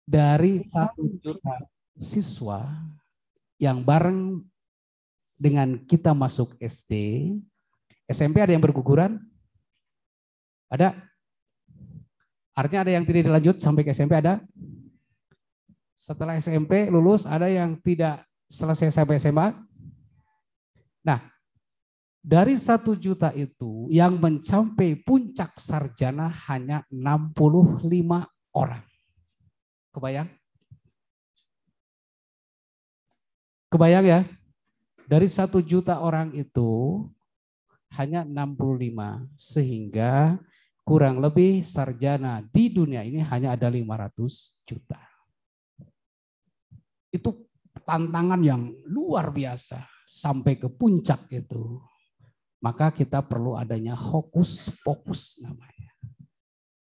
dari 1 juta siswa yang bareng dengan kita masuk SD, SMP ada yang berguguran? Ada? Artinya ada yang tidak dilanjut sampai ke SMP ada? Setelah SMP lulus ada yang tidak selesai sampai SMA? Nah, dari 1 juta itu yang mencapai puncak sarjana hanya 65 orang. Kebayang? Kebayang ya? Dari 1 juta orang itu hanya 65, sehingga kurang lebih sarjana di dunia ini hanya ada 500 juta. Itu tantangan yang luar biasa sampai ke puncak itu. Maka kita perlu adanya hokus pokus namanya.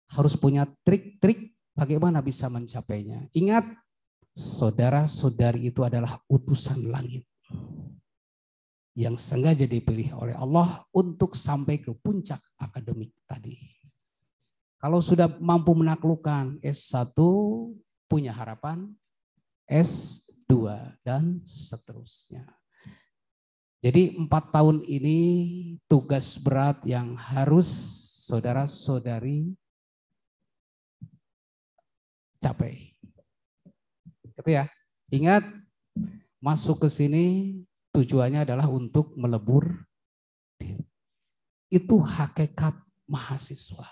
Harus punya trik-trik bagaimana bisa mencapainya. Ingat, saudara-saudari itu adalah utusan langit yang sengaja dipilih oleh Allah untuk sampai ke puncak akademik tadi. Kalau sudah mampu menaklukkan S1, punya harapan S2 dan seterusnya. Jadi 4 tahun ini tugas berat yang harus saudara-saudari capai. Gitu ya. Ingat, masuk ke sini tujuannya adalah untuk melebur diri. Itu hakikat mahasiswa.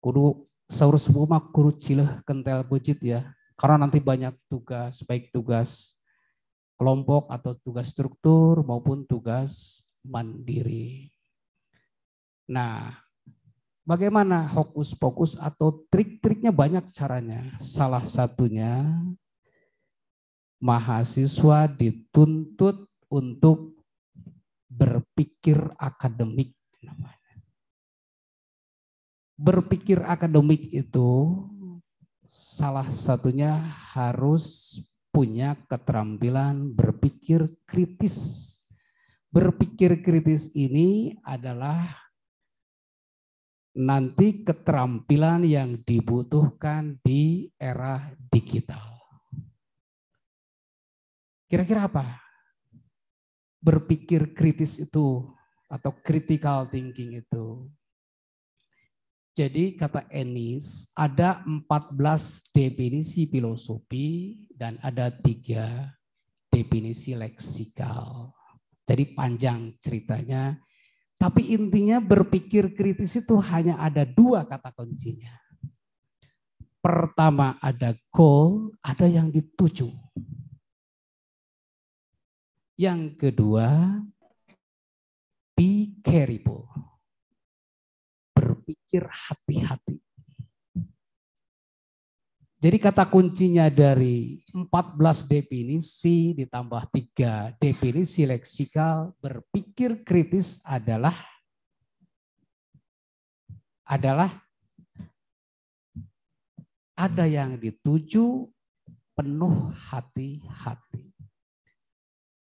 Kudu saur semua kudu cileh kentel bejit ya. Karena nanti banyak tugas, baik tugas kelompok atau tugas struktur maupun tugas mandiri. Nah, bagaimana hokus pokus atau trik-triknya banyak caranya. Salah satunya mahasiswa dituntut untuk berpikir akademik namanya. Berpikir akademik itu salah satunya harus punya keterampilan berpikir kritis. Berpikir kritis ini adalah nanti keterampilan yang dibutuhkan di era digital. Kira-kira apa? Berpikir kritis itu atau critical thinking itu. Jadi kata Ennis ada 14 definisi filosofi dan ada 3 definisi leksikal. Jadi panjang ceritanya. Tapi intinya berpikir kritis itu hanya ada 2 kata kuncinya. Pertama ada goal, ada yang dituju. Yang kedua, be careful. Berpikir hati-hati. Jadi kata kuncinya dari 14 definisi ditambah 3 definisi leksikal, berpikir kritis adalah ada yang dituju, penuh hati-hati.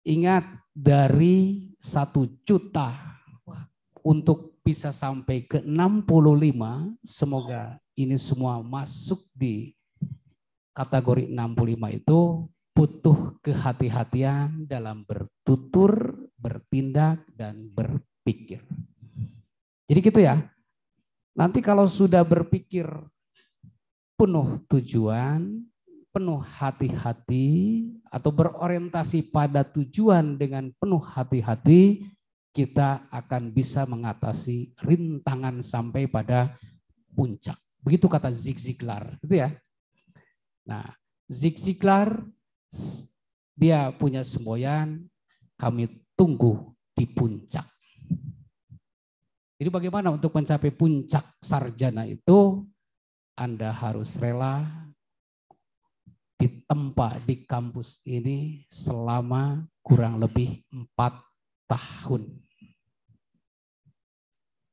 Ingat, dari 1 juta untuk bisa sampai ke 65, semoga ini semua masuk di kategori 65 itu, butuh kehati-hatian dalam bertutur, bertindak, dan berpikir. Jadi gitu ya. Nanti kalau sudah berpikir penuh tujuan, penuh hati-hati, atau berorientasi pada tujuan dengan penuh hati-hati, kita akan bisa mengatasi rintangan sampai pada puncak. Begitu kata Zig Ziglar, gitu ya. Nah, Zig Ziglar dia punya semboyan, kami tunggu di puncak. Jadi bagaimana untuk mencapai puncak sarjana itu? Anda harus rela ditempa di kampus ini selama kurang lebih 4 tahun.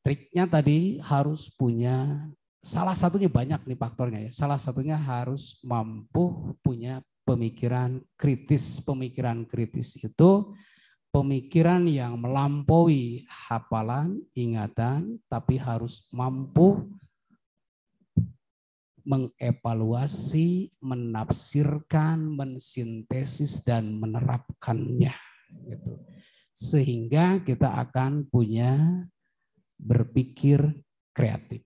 Triknya tadi harus punya, salah satunya banyak nih faktornya ya. Salah satunya harus mampu punya pemikiran kritis. Pemikiran kritis itu pemikiran yang melampaui hafalan, ingatan, tapi harus mampu mengevaluasi, menafsirkan, mensintesis, dan menerapkannya. Gitu. Sehingga kita akan punya berpikir kreatif.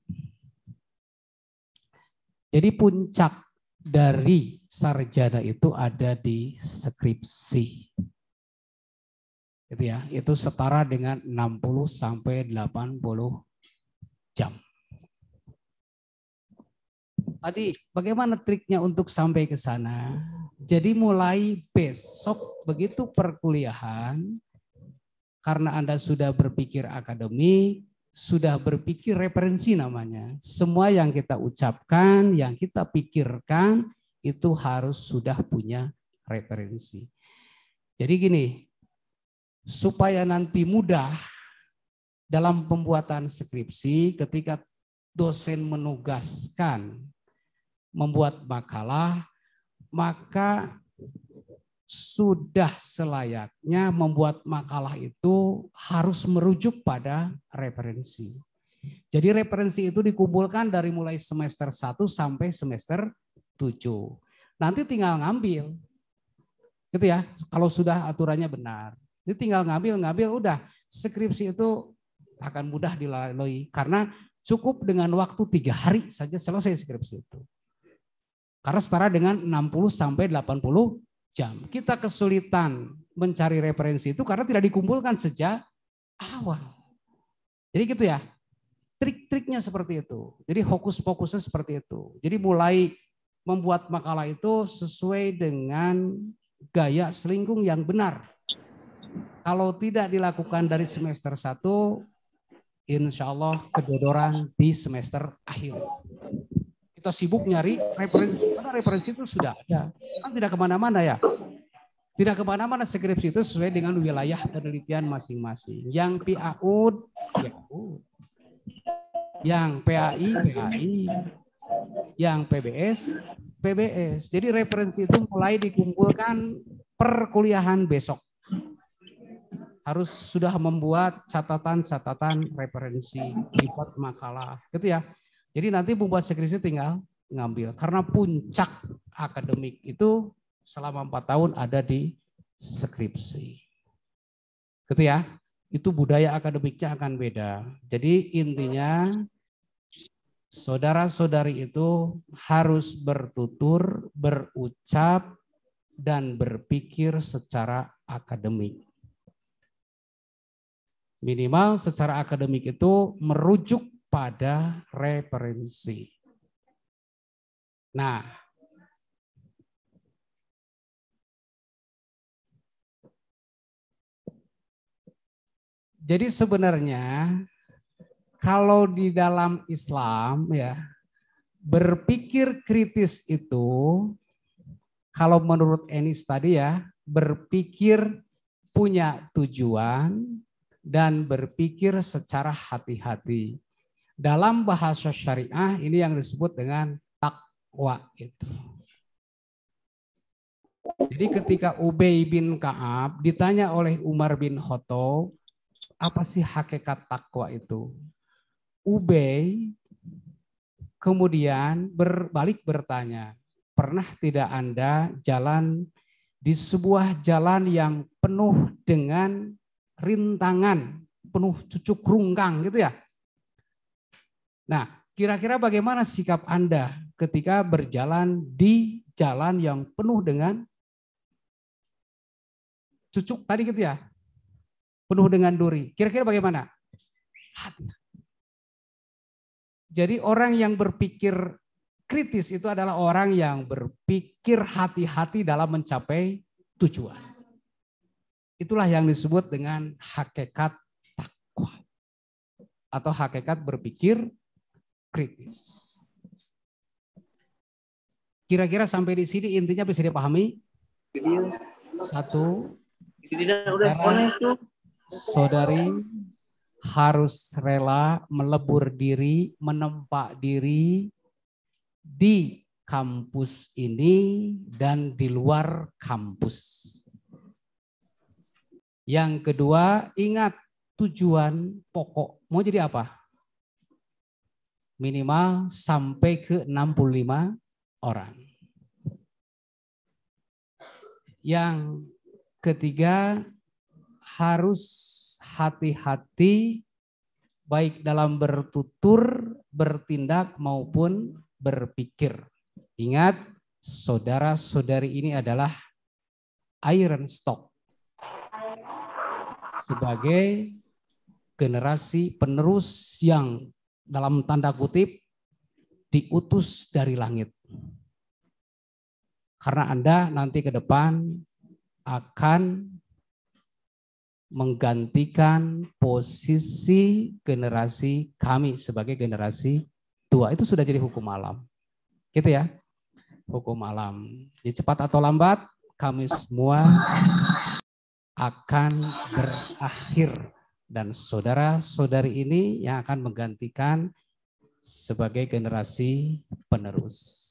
Jadi puncak dari sarjana itu ada di skripsi. Gitu ya, itu setara dengan 60 sampai 80 jam. Tadi bagaimana triknya untuk sampai ke sana? Jadi mulai besok begitu perkuliahan, karena Anda sudah berpikir akademik, sudah berpikir referensi namanya. Semua yang kita ucapkan, yang kita pikirkan, itu harus sudah punya referensi. Jadi gini, supaya nanti mudah dalam pembuatan skripsi ketika dosen menugaskan membuat makalah, maka sudah selayaknya membuat makalah itu harus merujuk pada referensi. Jadi referensi itu dikumpulkan dari mulai semester 1 sampai semester 7. Nanti tinggal ngambil. Gitu ya, kalau sudah aturannya benar. Jadi tinggal ngambil udah. Skripsi itu akan mudah dilalui karena cukup dengan waktu 3 hari saja selesai skripsi itu. Karena setara dengan 60 sampai 80 jam. Kita kesulitan mencari referensi itu karena tidak dikumpulkan sejak awal. Jadi gitu ya, trik-triknya seperti itu. Jadi fokus-fokusnya seperti itu. Jadi mulai membuat makalah itu sesuai dengan gaya selingkung yang benar. Kalau tidak dilakukan dari semester 1, insya Allah kedodoran di semester akhir. Kita sibuk nyari referensi, karena referensi itu sudah ada. Kan tidak kemana-mana ya. Tidak kemana-mana skripsi itu sesuai dengan wilayah penelitian masing-masing. Yang PAUD, PAUD. Yang PAI, PAI. Yang PBS, PBS. Jadi referensi itu mulai dikumpulkan perkuliahan besok. Harus sudah membuat catatan-catatan referensi, dibuat makalah. Gitu ya. Jadi nanti membuat skripsi tinggal ngambil. Karena puncak akademik itu selama 4 tahun ada di skripsi. Gitu ya. Itu budaya akademiknya akan beda. Jadi intinya saudara-saudari itu harus bertutur, berucap, dan berpikir secara akademik. Minimal secara akademik itu merujuk pada referensi. Nah, jadi sebenarnya kalau di dalam Islam ya, berpikir kritis itu kalau menurut Enis tadi ya, berpikir punya tujuan dan berpikir secara hati-hati. Dalam bahasa syariah ini yang disebut dengan takwa itu. Jadi ketika Ubay bin Ka'ab ditanya oleh Umar bin Khattab, apa sih hakikat takwa itu? Ubay kemudian berbalik bertanya, pernah tidak Anda jalan di sebuah jalan yang penuh dengan rintangan, penuh cucuk rungkang gitu ya? Nah, kira-kira bagaimana sikap Anda ketika berjalan di jalan yang penuh dengan cucuk tadi gitu ya? Penuh dengan duri. Kira-kira bagaimana? Hati. Jadi orang yang berpikir kritis itu adalah orang yang berpikir hati-hati dalam mencapai tujuan. Itulah yang disebut dengan hakikat takwa. Atau hakikat berpikir kritis. Kira-kira sampai di sini intinya bisa dipahami? Satu, saudari harus rela melebur diri, menempa diri di kampus ini dan di luar kampus. Yang kedua, ingat tujuan pokok. Mau jadi apa? minimal sampai ke 65 orang. Yang ketiga, harus hati-hati baik dalam bertutur, bertindak maupun berpikir. Ingat, saudara-saudari ini adalah iron stock sebagai generasi penerus yang dalam tanda kutip diutus dari langit. Karena Anda nanti ke depan akan menggantikan posisi generasi kami sebagai generasi tua. Itu sudah jadi hukum alam. Gitu ya. Hukum alam. Jadi cepat atau lambat kami semua akan berakhir. Dan saudara-saudari ini yang akan menggantikan sebagai generasi penerus.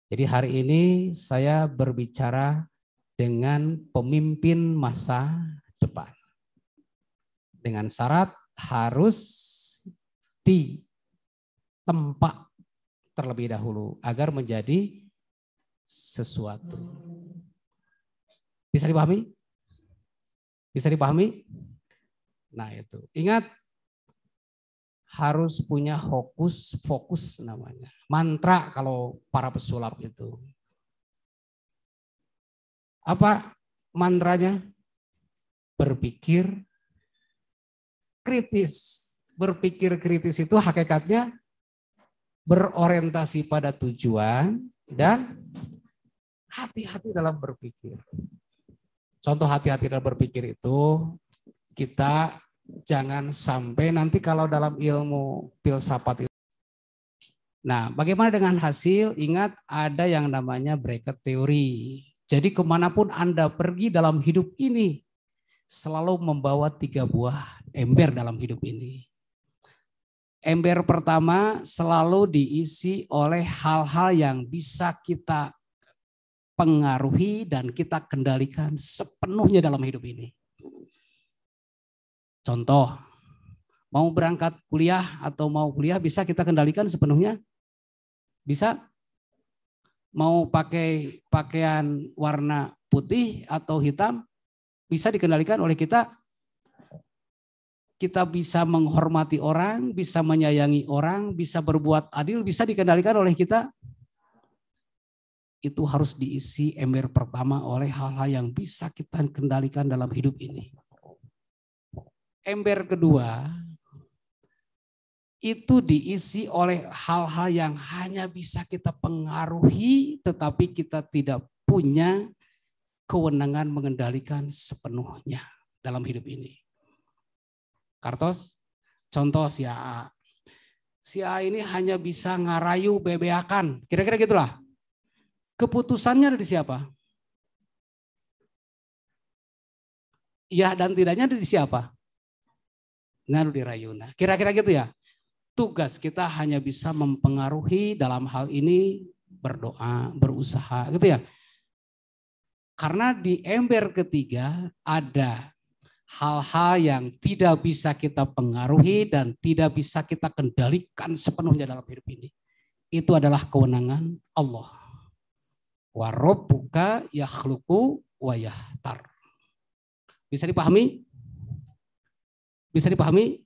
Jadi hari ini saya berbicara dengan pemimpin masa depan. Dengan syarat harus ditempa terlebih dahulu agar menjadi sesuatu. Bisa dipahami? Bisa dipahami? Nah itu. Ingat, harus punya fokus namanya. Mantra kalau para pesulap itu. Apa mantranya? Berpikir kritis. Berpikir kritis itu hakikatnya berorientasi pada tujuan dan hati-hati dalam berpikir. Contoh hati-hati dalam berpikir itu, kita jangan sampai nanti kalau dalam ilmu filsafat itu. Nah, bagaimana dengan hasil? Ingat ada yang namanya bracket teori. Jadi kemanapun Anda pergi dalam hidup ini, selalu membawa 3 buah ember dalam hidup ini. Ember pertama selalu diisi oleh hal-hal yang bisa kita pengaruhi dan kita kendalikan sepenuhnya dalam hidup ini. Contoh, mau berangkat kuliah atau mau kuliah bisa kita kendalikan sepenuhnya? Bisa? Mau pakai pakaian warna putih atau hitam? Bisa dikendalikan oleh kita? Kita bisa menghormati orang, bisa menyayangi orang, bisa berbuat adil, bisa dikendalikan oleh kita? Itu harus diisi ember pertama oleh hal-hal yang bisa kita kendalikan dalam hidup ini. Ember kedua itu diisi oleh hal-hal yang hanya bisa kita pengaruhi tetapi kita tidak punya kewenangan mengendalikan sepenuhnya dalam hidup ini. Kartos, contoh si A. Si A ini hanya bisa ngarayu bebeakan, kira-kira gitulah. Keputusannya ada di siapa? Iya dan tidaknya ada di siapa? Ngaruh di Rayuna. Kira-kira gitu ya. Tugas kita hanya bisa mempengaruhi dalam hal ini berdoa, berusaha gitu ya. Karena di ember ketiga ada hal-hal yang tidak bisa kita pengaruhi dan tidak bisa kita kendalikan sepenuhnya dalam hidup ini. Itu adalah kewenangan Allah. Wa rabbuka yakhluqu wa yahtar. Bisa dipahami? Bisa dipahami?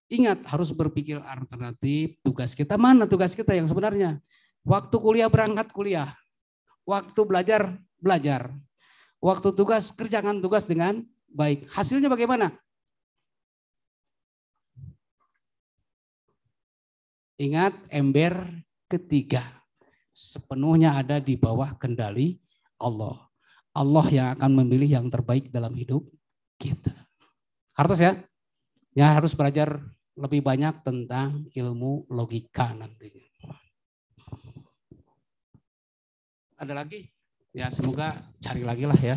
Ingat, harus berpikir alternatif. Tugas kita mana? Tugas kita yang sebenarnya. Waktu kuliah berangkat kuliah. Waktu belajar, belajar. Waktu tugas, kerjakan tugas dengan baik. Hasilnya bagaimana? Ingat, ember ketiga. Sepenuhnya ada di bawah kendali Allah. Allah yang akan memilih yang terbaik dalam hidup kita. Kartos ya, ya harus belajar lebih banyak tentang ilmu logika nantinya. Ada lagi? Ya semoga cari lagi lah ya.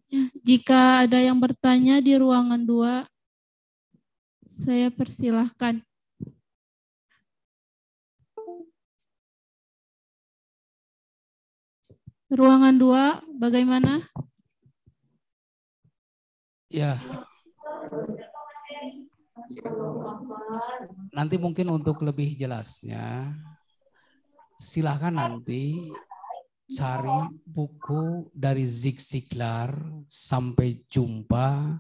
Ya, jika ada yang bertanya di ruangan 2, saya persilahkan. Ruangan 2, bagaimana? Ya. Nanti mungkin untuk lebih jelasnya, silakan nanti cari buku dari Zig Ziglar sampai jumpa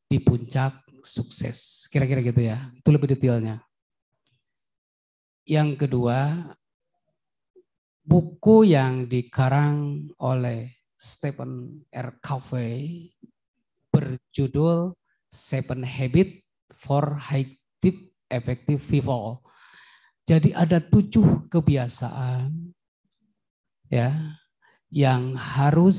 di puncak sukses. Kira-kira gitu ya. Itu lebih detailnya. Yang kedua, buku yang dikarang oleh Stephen R. Covey berjudul Seven Habits for High Deep Effective People. Jadi ada 7 kebiasaan ya yang harus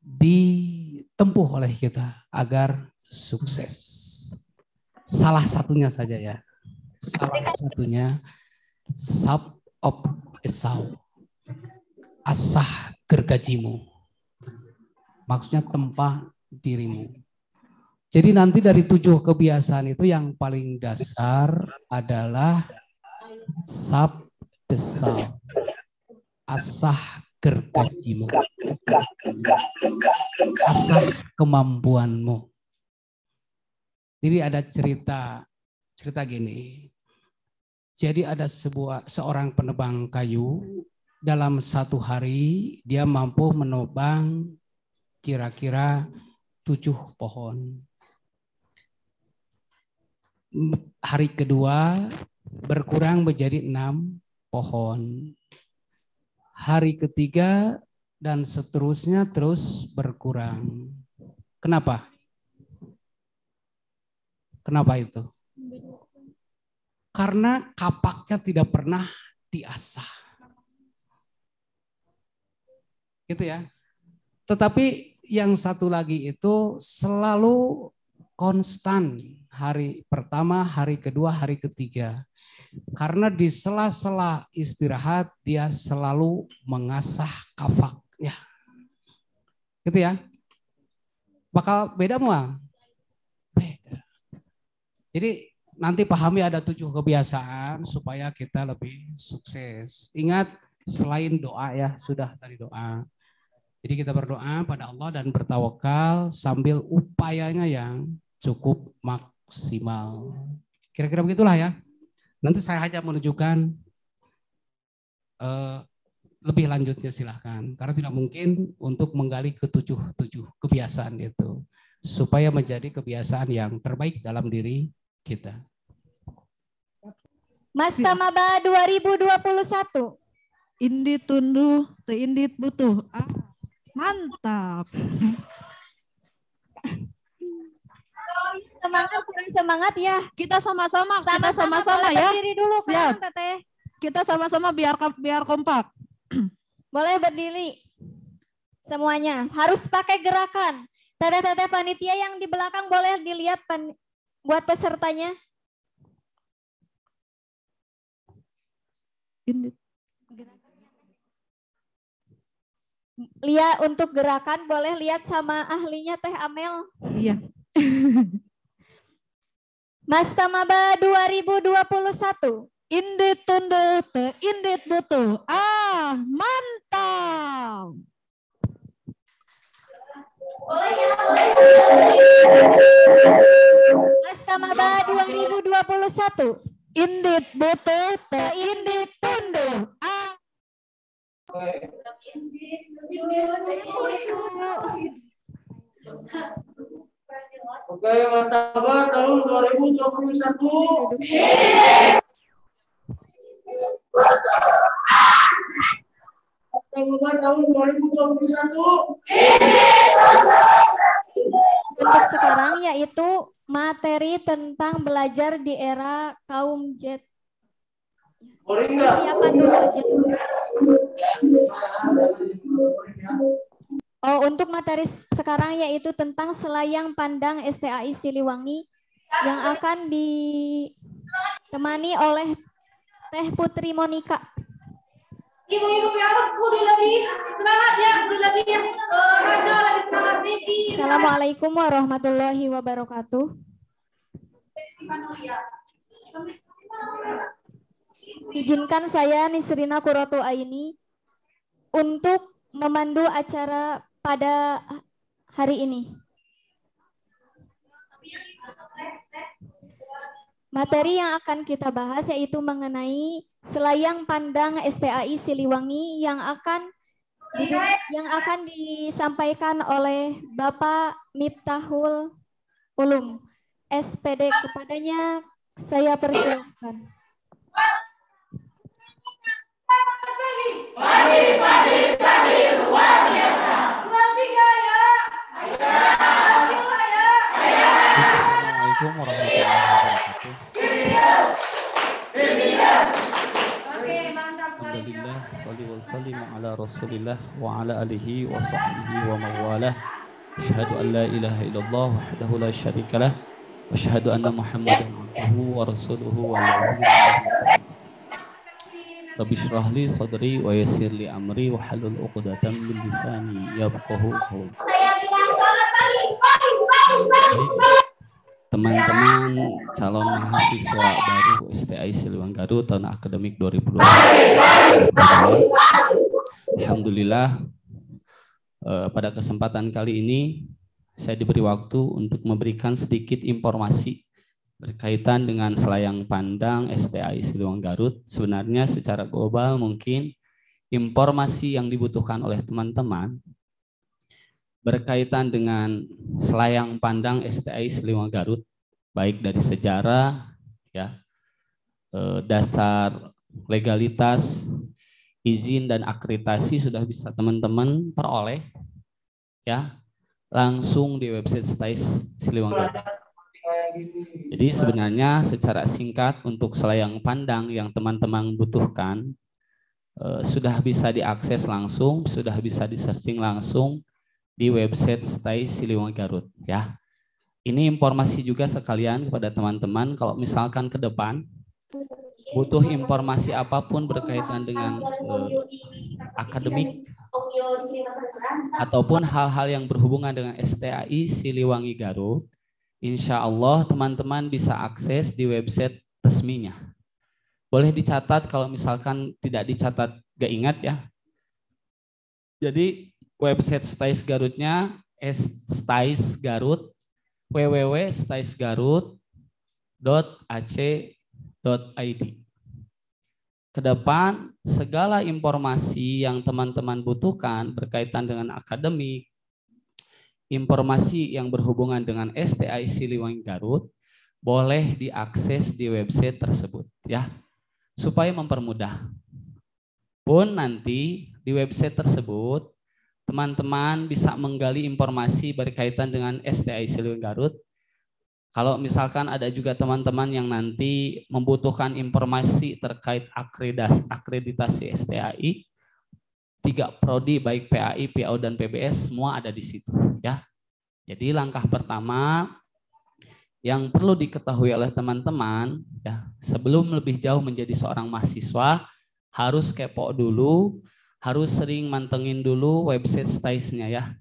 ditempuh oleh kita agar sukses. Salah satunya saja ya. Salah satunya sub of esau. Asah gergajimu. Maksudnya tempah dirimu. Jadi nanti dari 7 kebiasaan itu yang paling dasar adalah sab desal, asah gergajimu, asah kemampuanmu. Jadi ada cerita gini. Jadi ada seorang penebang kayu, dalam 1 hari dia mampu menebang kira-kira 7 pohon. Hari kedua berkurang menjadi 6 pohon. Hari ketiga dan seterusnya terus berkurang. Kenapa? Kenapa itu? Karena kapaknya tidak pernah diasah. Gitu ya. Tetapi yang satu lagi itu selalu konstan. Hari pertama, hari kedua, hari ketiga. Karena di sela-sela istirahat dia selalu mengasah kafaknya. Gitu ya. Bakal beda mual? Beda. Jadi nanti pahami ada 7 kebiasaan supaya kita lebih sukses. Ingat selain doa ya, sudah tadi doa. Jadi kita berdoa pada Allah dan bertawakal sambil upayanya yang cukup maksimal. Kira-kira begitulah ya. Nanti saya hanya menunjukkan lebih lanjutnya silahkan. Karena tidak mungkin untuk menggali ke 7 kebiasaan itu. Supaya menjadi kebiasaan yang terbaik dalam diri kita. Mas Tamaba 2021. Indit tunduh, te indit butuh. Ah, mantap. Semangat, kurang semangat ya. Kita sama-sama ya. Berdiri dulu Siap. kan, Teteh. Kita sama-sama biar kompak. Boleh berdiri. Semuanya harus pakai gerakan. Teteh-teteh panitia yang di belakang boleh dilihat buat pesertanya. Indit. Lihat untuk gerakan boleh lihat sama ahlinya Teh Amel. Iya. Mas Tamaba 2021. Indit tunduh, te indit butuh. Ah, mantap. Mas Tamaba 2021. Indit butuh, te indit tunduh. Ah. Oke, Mas Taba tahun 2021. Mas Taba tahun 2021. Untuk sekarang yaitu materi tentang belajar di era kaum Z. Persiapan dulu aja. Oh, untuk materi sekarang yaitu tentang selayang pandang STAI Siliwangi yang akan ditemani oleh Teh Putri Monika. Ibu-ibu piawat kudu lebih semangat ya, kudu lebih Raja lebih semangat Devi. Assalamualaikum warahmatullahi wabarakatuh. Izinkan saya Nisrina Kuratu Aini untuk memandu acara pada hari ini. Materi yang akan kita bahas yaitu mengenai selayang pandang STAI Siliwangi yang akan disampaikan oleh Bapak Miftahul Ulum, SPD. Kepadanya saya persilakan. Pagi luar biasa. 23 ya. Assalamualaikum warahmatullahi wabarakatuh. Oke, mantap sekali. Alhamdulillah, sholli wa sallim ala Rasulillah wa ala alihi wa sahbihi wa mawalah. Asyhadu an la ilaha illallah wahdahu la syarikalah wa asyhadu anna Muhammadan abduhu wa rasuluhu wa Rabbi shrah li sadri wa yassir li amri wa halul 'uqdatam min lisani yafqahu qawli. Teman-teman calon mahasiswa baru STAI Siliwangi Garut tahun akademik 2020. Alhamdulillah pada kesempatan kali ini saya diberi waktu untuk memberikan sedikit informasi berkaitan dengan selayang pandang STAI Siliwangi Garut. Sebenarnya secara global mungkin informasi yang dibutuhkan oleh teman-teman berkaitan dengan selayang pandang STAI Siliwangi Garut, baik dari sejarah, ya, dasar legalitas, izin dan akreditasi sudah bisa teman-teman peroleh, ya, langsung di website STAI Siliwangi Garut. Jadi sebenarnya secara singkat untuk selayang pandang yang teman-teman butuhkan sudah bisa diakses langsung, sudah bisa di-searching langsung di website STAI Siliwangi Garut, ya. Ini informasi juga sekalian kepada teman-teman kalau misalkan ke depan butuh informasi apapun berkaitan dengan akademik ataupun hal-hal yang berhubungan dengan STAI Siliwangi Garut, insya Allah teman-teman bisa akses di website resminya. Boleh dicatat, kalau misalkan tidak dicatat gak ingat ya. Jadi website STAI Garutnya STAI Garut, www.staisgarut.ac.id. Kedepan segala informasi yang teman-teman butuhkan berkaitan dengan akademik, informasi yang berhubungan dengan STAI Siliwangi Garut boleh diakses di website tersebut, ya, supaya mempermudah. Pun nanti di website tersebut teman-teman bisa menggali informasi berkaitan dengan STAI Siliwangi Garut. Kalau misalkan ada juga teman-teman yang nanti membutuhkan informasi terkait akreditasi STAI, 3 prodi baik PAI, PAU dan PBS semua ada di situ, ya. Jadi langkah pertama yang perlu diketahui oleh teman-teman, ya, sebelum lebih jauh menjadi seorang mahasiswa harus kepo dulu, harus sering mantengin dulu website STAIS-nya, ya.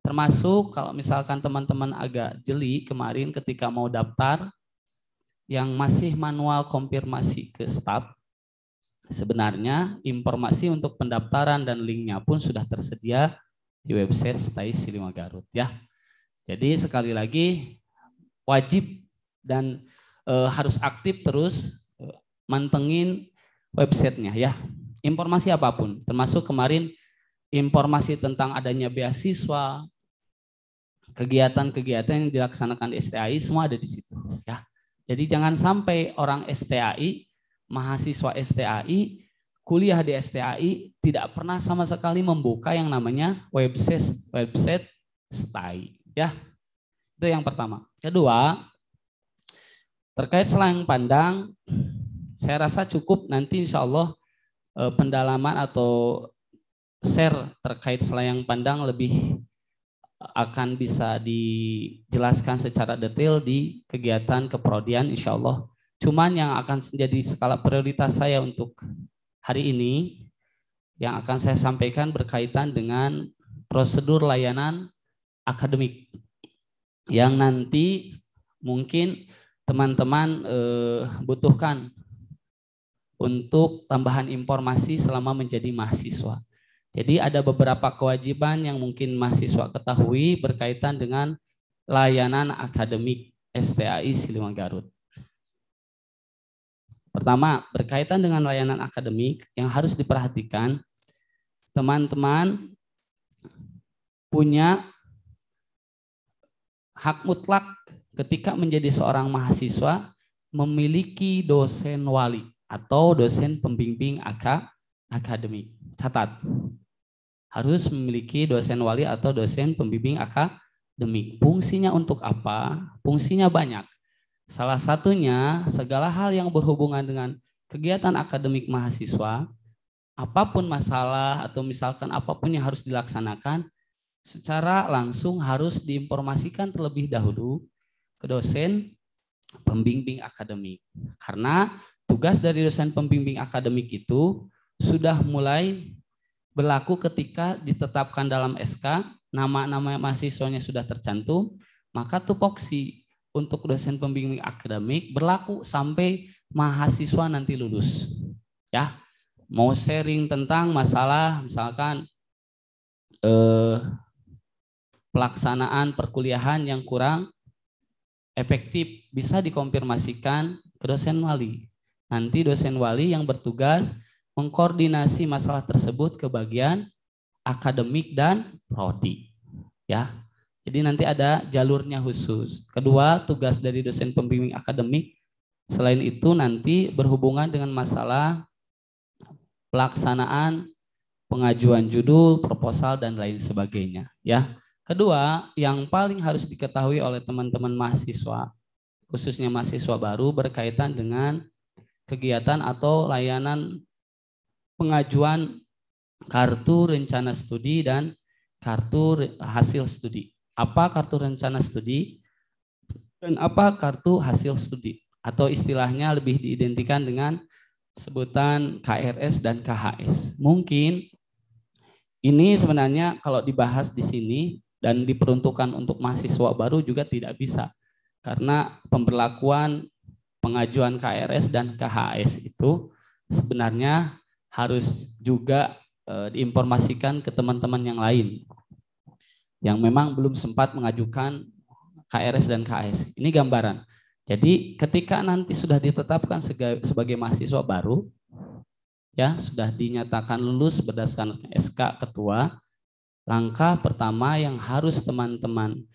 Termasuk kalau misalkan teman-teman agak jeli kemarin ketika mau daftar yang masih manual konfirmasi ke staf, sebenarnya informasi untuk pendaftaran dan linknya pun sudah tersedia di website STAIS Siliwangi Garut, ya. Jadi sekali lagi wajib dan harus aktif terus mantengin websitenya, ya. Informasi apapun, termasuk kemarin informasi tentang adanya beasiswa, kegiatan-kegiatan yang dilaksanakan di STAI semua ada di situ, ya. Jadi jangan sampai orang STAI, mahasiswa STAI, kuliah di STAI tidak pernah sama sekali membuka yang namanya website STAI, ya. Itu yang pertama. Kedua, terkait selayang pandang, saya rasa cukup nanti insya Allah pendalaman atau share terkait selayang pandang lebih akan bisa dijelaskan secara detail di kegiatan keprodian insya Allah. Cuman yang akan menjadi skala prioritas saya untuk hari ini yang akan saya sampaikan berkaitan dengan prosedur layanan akademik yang nanti mungkin teman-teman butuhkan untuk tambahan informasi selama menjadi mahasiswa. Jadi ada beberapa kewajiban yang mungkin mahasiswa ketahui berkaitan dengan layanan akademik STAI Siliwangi Garut. Pertama, berkaitan dengan layanan akademik yang harus diperhatikan, teman-teman punya hak mutlak ketika menjadi seorang mahasiswa memiliki dosen wali atau dosen pembimbing akademik. Catat, harus memiliki dosen wali atau dosen pembimbing akademik. Fungsinya untuk apa? Fungsinya banyak. Salah satunya segala hal yang berhubungan dengan kegiatan akademik mahasiswa, apapun masalah atau misalkan apapun yang harus dilaksanakan, secara langsung harus diinformasikan terlebih dahulu ke dosen pembimbing akademik. Karena tugas dari dosen pembimbing akademik itu sudah mulai berlaku ketika ditetapkan dalam SK, nama-nama mahasiswanya sudah tercantum, maka tupoksi untuk dosen pembimbing akademik berlaku sampai mahasiswa nanti lulus. Ya, mau sharing tentang masalah misalkan pelaksanaan perkuliahan yang kurang efektif, bisa dikonfirmasikan ke dosen wali. Nanti dosen wali yang bertugas mengkoordinasi masalah tersebut ke bagian akademik dan prodi. Ya. Jadi nanti ada jalurnya khusus. Kedua, tugas dari dosen pembimbing akademik selain itu nanti berhubungan dengan masalah pelaksanaan pengajuan judul, proposal dan lain sebagainya, ya. Kedua, yang paling harus diketahui oleh teman-teman mahasiswa, khususnya mahasiswa baru, berkaitan dengan kegiatan atau layanan pengajuan kartu rencana studi dan kartu hasil studi. Apa kartu rencana studi dan apa kartu hasil studi, atau istilahnya lebih diidentikan dengan sebutan KRS dan KHS. Mungkin ini sebenarnya kalau dibahas di sini dan diperuntukkan untuk mahasiswa baru juga tidak bisa, karena pemberlakuan pengajuan KRS dan KHS itu sebenarnya harus juga diinformasikan ke teman-teman yang lain yang memang belum sempat mengajukan KRS dan KHS. Ini gambaran. Jadi ketika nanti sudah ditetapkan sebagai mahasiswa baru, ya sudah dinyatakan lulus berdasarkan SK ketua, langkah pertama yang harus teman-teman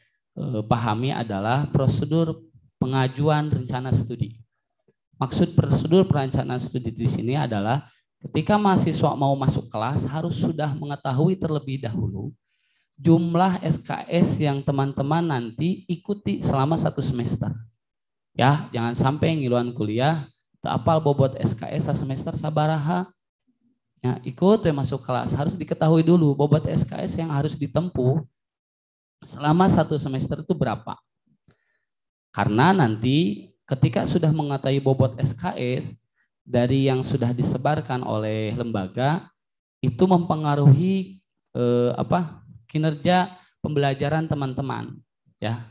pahami adalah prosedur pengajuan rencana studi. Maksud prosedur perencanaan studi di sini adalah ketika mahasiswa mau masuk kelas harus sudah mengetahui terlebih dahulu jumlah SKS yang teman-teman nanti ikuti selama 1 semester. Ya, jangan sampai ngiluan kuliah tak apal bobot SKS semester sabaraha. Ya, ikut masuk kelas harus diketahui dulu bobot SKS yang harus ditempuh selama 1 semester itu berapa. Karena nanti ketika sudah mengetahui bobot SKS dari yang sudah disebarkan oleh lembaga, itu mempengaruhi kinerja pembelajaran teman-teman, ya.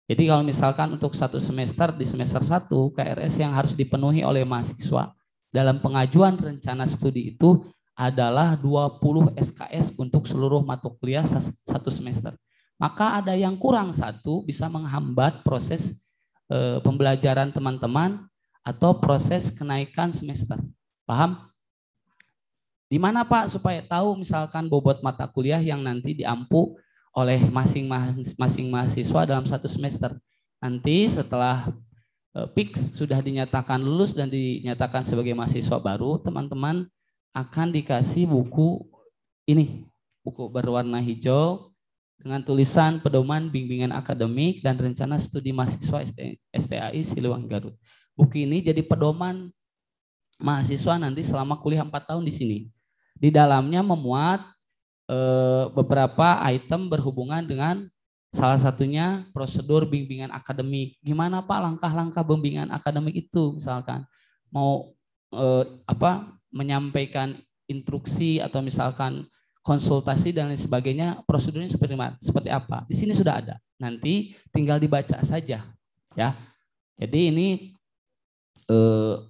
Jadi kalau misalkan untuk 1 semester di semester 1 KRS yang harus dipenuhi oleh mahasiswa dalam pengajuan rencana studi itu adalah 20 SKS untuk seluruh mata kuliah 1 semester. Maka ada yang kurang 1 bisa menghambat proses pembelajaran teman-teman atau proses kenaikan semester. Paham? Di mana Pak supaya tahu misalkan bobot mata kuliah yang nanti diampu oleh masing-masing mahasiswa dalam 1 semester. Nanti setelah fix sudah dinyatakan lulus dan dinyatakan sebagai mahasiswa baru, teman-teman akan dikasih buku ini, buku berwarna hijau dengan tulisan pedoman bimbingan akademik dan rencana studi mahasiswa STAI Siliwangi Garut. Buku ini jadi pedoman mahasiswa nanti selama kuliah 4 tahun di sini. Di dalamnya memuat beberapa item berhubungan dengan salah satunya prosedur bimbingan akademik. Gimana Pak langkah-langkah bimbingan akademik itu, misalkan mau menyampaikan instruksi atau misalkan konsultasi dan lain sebagainya, prosedurnya seperti apa. Di sini sudah ada. Nanti tinggal dibaca saja, ya. Jadi ini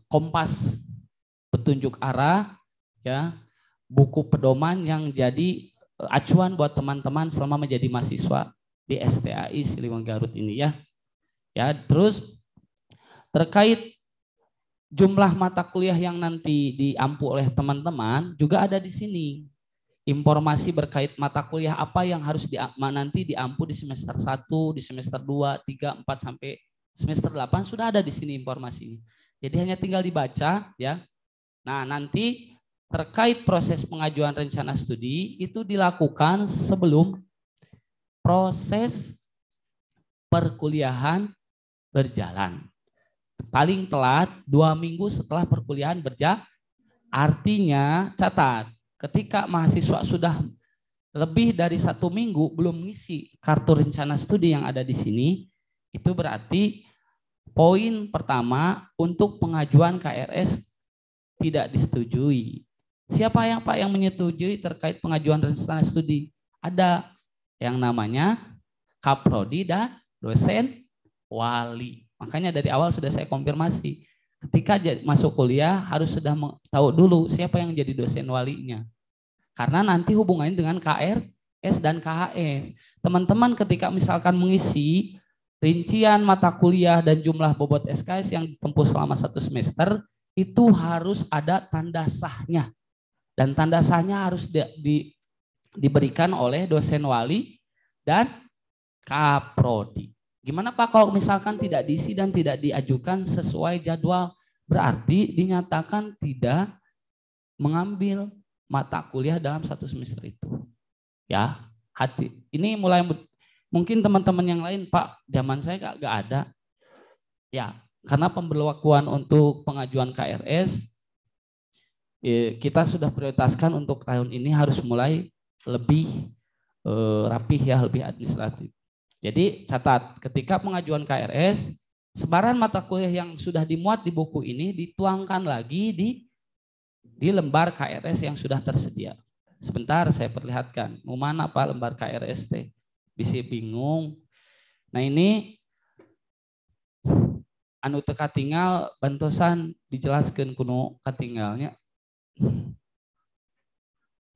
kompas petunjuk arah, ya. Buku pedoman yang jadi acuan buat teman-teman selama menjadi mahasiswa di STAI Siliwangi Garut ini, ya. Ya, terus terkait jumlah mata kuliah yang nanti diampu oleh teman-teman juga ada di sini. Informasi berkait mata kuliah apa yang harus nanti diampu di semester 1, di semester 2, 3, 4 sampai semester 8 sudah ada di sini informasinya. Jadi hanya tinggal dibaca ya. Nah, nanti terkait proses pengajuan rencana studi itu dilakukan sebelum proses perkuliahan berjalan. Paling telat 2 minggu setelah perkuliahan berjalan. Artinya catat, ketika mahasiswa sudah lebih dari 1 minggu belum mengisi kartu rencana studi yang ada di sini, itu berarti poin pertama untuk pengajuan KRS tidak disetujui. Siapa yang Pak yang menyetujui terkait pengajuan rencana studi? Ada yang namanya Kaprodi dan dosen wali. Makanya dari awal sudah saya konfirmasi. Ketika masuk kuliah harus sudah tahu dulu siapa yang jadi dosen walinya. Karena nanti hubungannya dengan KRS dan KHS. Teman-teman ketika misalkan mengisi rincian mata kuliah dan jumlah bobot SKS yang ditempuh selama 1 semester, itu harus ada tanda sahnya. Dan tanda sahnya harus diberikan oleh dosen wali dan Kaprodi. Gimana Pak kalau misalkan tidak diisi dan tidak diajukan sesuai jadwal? Berarti dinyatakan tidak mengambil mata kuliah dalam 1 semester itu. Ya, hati. Ini mulai mungkin teman-teman yang lain, Pak, zaman saya nggak ada. Ya, karena pemberlakuan untuk pengajuan KRS kita sudah prioritaskan untuk tahun ini harus mulai lebih rapih ya, lebih administratif. Jadi catat, ketika pengajuan KRS, sebaran mata kuliah yang sudah dimuat di buku ini dituangkan lagi di lembar KRS yang sudah tersedia. Sebentar saya perlihatkan, mau mana Pak lembar KRS teh? Bisa bingung. Nah ini anu teka tinggal bantosan dijelaskan kuno katinggalnya.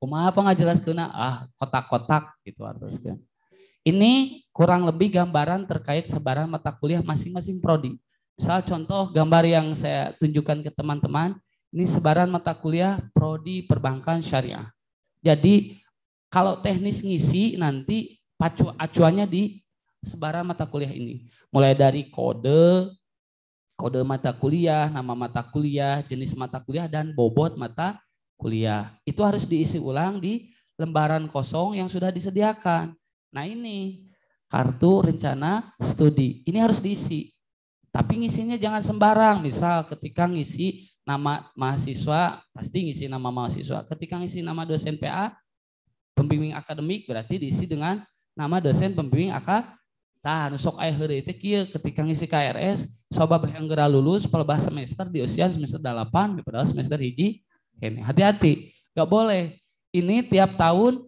Kumaha apa ngajelaskeun? Kotak-kotak gitu artinya. Ini kurang lebih gambaran terkait sebaran mata kuliah masing-masing prodi. Misal contoh gambar yang saya tunjukkan ke teman-teman, ini sebaran mata kuliah prodi perbankan syariah. Jadi kalau teknis ngisi nanti acuannya di sebaran mata kuliah ini. Mulai dari kode mata kuliah, nama mata kuliah, jenis mata kuliah, dan bobot mata kuliah. Itu harus diisi ulang di lembaran kosong yang sudah disediakan. Nah ini kartu rencana studi, ini harus diisi. Tapi ngisinya jangan sembarang. Misal ketika ngisi nama mahasiswa, pasti ngisi nama mahasiswa. Ketika ngisi nama dosen PA, pembimbing akademik, berarti diisi dengan nama dosen pembimbing akademik. Tah, nusok aya heureuy teh kieu ketika ngisi KRS, sobat yang geura lulus pelebah semester di usia semester 8, padahal semester hiji. Ini hati-hati, gak boleh. Ini tiap tahun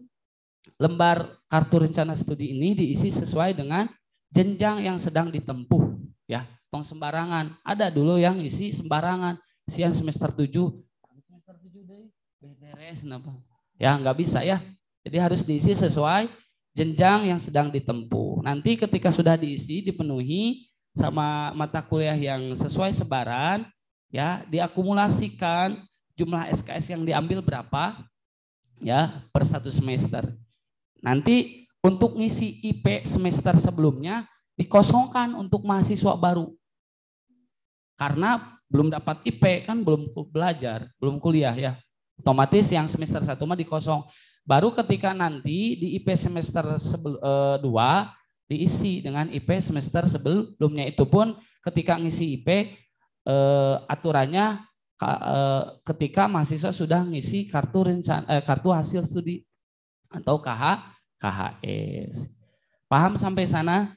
lembar kartu rencana studi ini diisi sesuai dengan jenjang yang sedang ditempuh, ya. Tong sembarangan. Ada dulu yang isi sembarangan. Sian semester 7 deui beres napa. Ya, nggak bisa ya. Jadi harus diisi sesuai jenjang yang sedang ditempuh. Nanti ketika sudah diisi, dipenuhi sama mata kuliah yang sesuai sebaran, ya, diakumulasikan jumlah SKS yang diambil berapa, ya, per 1 semester. Nanti untuk ngisi IP semester sebelumnya dikosongkan untuk mahasiswa baru. Karena belum dapat IP kan belum belajar, belum kuliah ya. Otomatis yang semester 1 mah dikosong. Baru ketika nanti di IP semester 2 diisi dengan IP semester sebelumnya. Itu pun ketika ngisi IP aturannya ketika mahasiswa sudah ngisi kartu kartu hasil studi atau KHS. Paham sampai sana?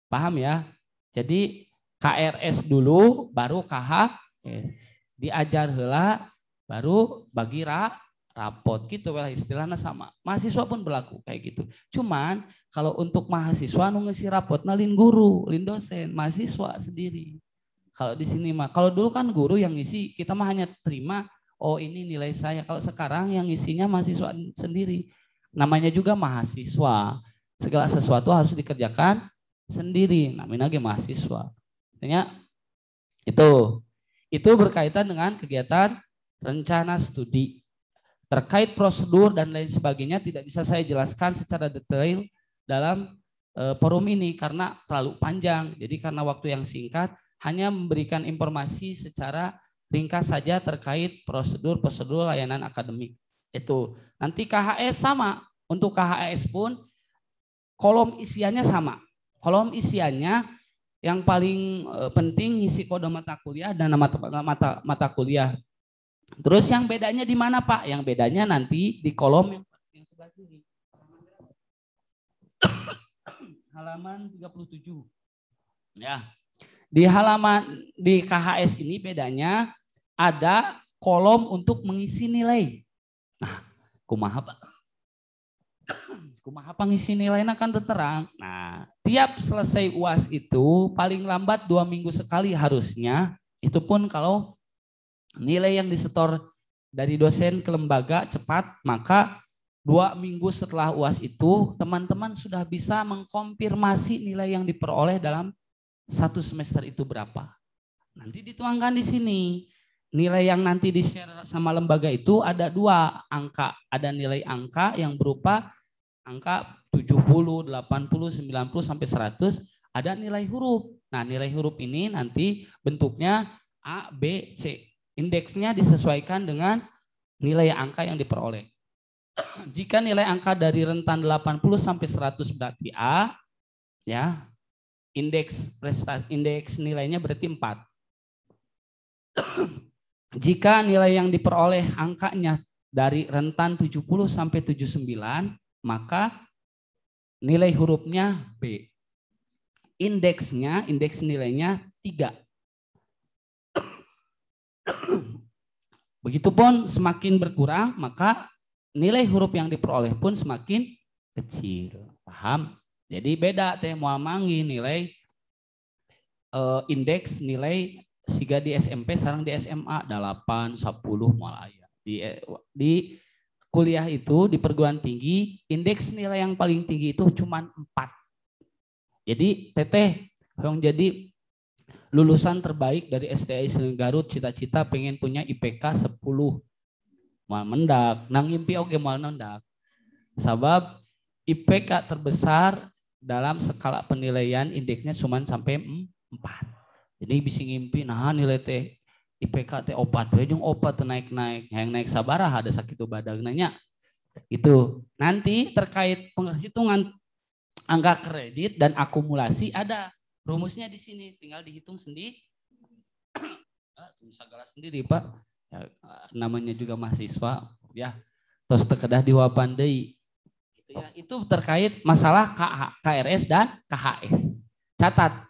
Paham ya? Jadi KRS dulu baru KHS. Diajar heula baru bagi rapot gitu lah istilahnya sama. Mahasiswa pun berlaku kayak gitu. Cuman kalau untuk mahasiswa nu ngisi rapot lin guru, lin dosen, mahasiswa sendiri. Kalau di sini mah, kalau dulu kan guru yang ngisi, kita mah hanya terima, oh ini nilai saya. Kalau sekarang yang ngisinya mahasiswa sendiri. Namanya juga mahasiswa. Segala sesuatu harus dikerjakan sendiri. Namanya lagi mahasiswa. Artinya itu. Itu berkaitan dengan kegiatan rencana studi. Terkait prosedur dan lain sebagainya tidak bisa saya jelaskan secara detail dalam forum ini karena terlalu panjang. Jadi karena waktu yang singkat hanya memberikan informasi secara ringkas saja terkait prosedur layanan akademik. Itu. Nanti KHS sama. Untuk KHS pun kolom isiannya sama. Kolom isiannya yang paling penting ngisi kode mata kuliah dan mata kuliah. Terus yang bedanya di mana Pak? Yang bedanya nanti di kolom yang sebelah sini. Halaman 37. Ya. Di KHS ini bedanya ada kolom untuk mengisi nilai. Nah, kumaha Pak? Kumaha ngisi nilainya kan terterang. Nah, tiap selesai UAS itu paling lambat 2 minggu sekali harusnya. Itu pun kalau nilai yang disetor dari dosen ke lembaga cepat, maka 2 minggu setelah UAS itu teman-teman sudah bisa mengkonfirmasi nilai yang diperoleh dalam 1 semester itu berapa. Nanti dituangkan di sini. Nilai yang nanti di-share sama lembaga itu ada 2 angka. Ada nilai angka yang berupa angka 70, 80, 90 sampai 100. Ada nilai huruf. Nah, nilai huruf ini nanti bentuknya A, B, C. Indeksnya disesuaikan dengan nilai angka yang diperoleh. Jika nilai angka dari rentan 80 sampai 100 berarti A, ya. Indeks nilainya berarti 4. Jika nilai yang diperoleh angkanya dari rentan 70 sampai 79, maka nilai hurufnya B. Indeks nilainya 3. Begitupun semakin berkurang, maka nilai huruf yang diperoleh pun semakin kecil. Paham? Jadi beda teh moal manggi nilai indeks nilai siga di SMP sareng di SMA 8, 10 moal aya. Di kuliah itu di perguruan tinggi indeks nilai yang paling tinggi itu cuma 4. Jadi teteh yang jadi lulusan terbaik dari STI Garut cita-cita pengen punya IPK 10. Moal mendak, nang ngimpi oge moal mendak. Sabab IPK terbesar dalam skala penilaian indeksnya cuma sampai 4. Jadi bisa ngimpi nah nilai teh IPK teh 4 we jeung 4 naik-naik. Yang naik sabaraha ada sakitu badag nanya. Itu. Nanti terkait penghitungan angka kredit dan akumulasi ada rumusnya di sini, tinggal dihitung sendiri. Segala sendiri Pak. Ya, namanya juga mahasiswa ya. Terus terkedah diwapan deui. Gitu ya. Itu terkait masalah KRS dan KHS. Catat.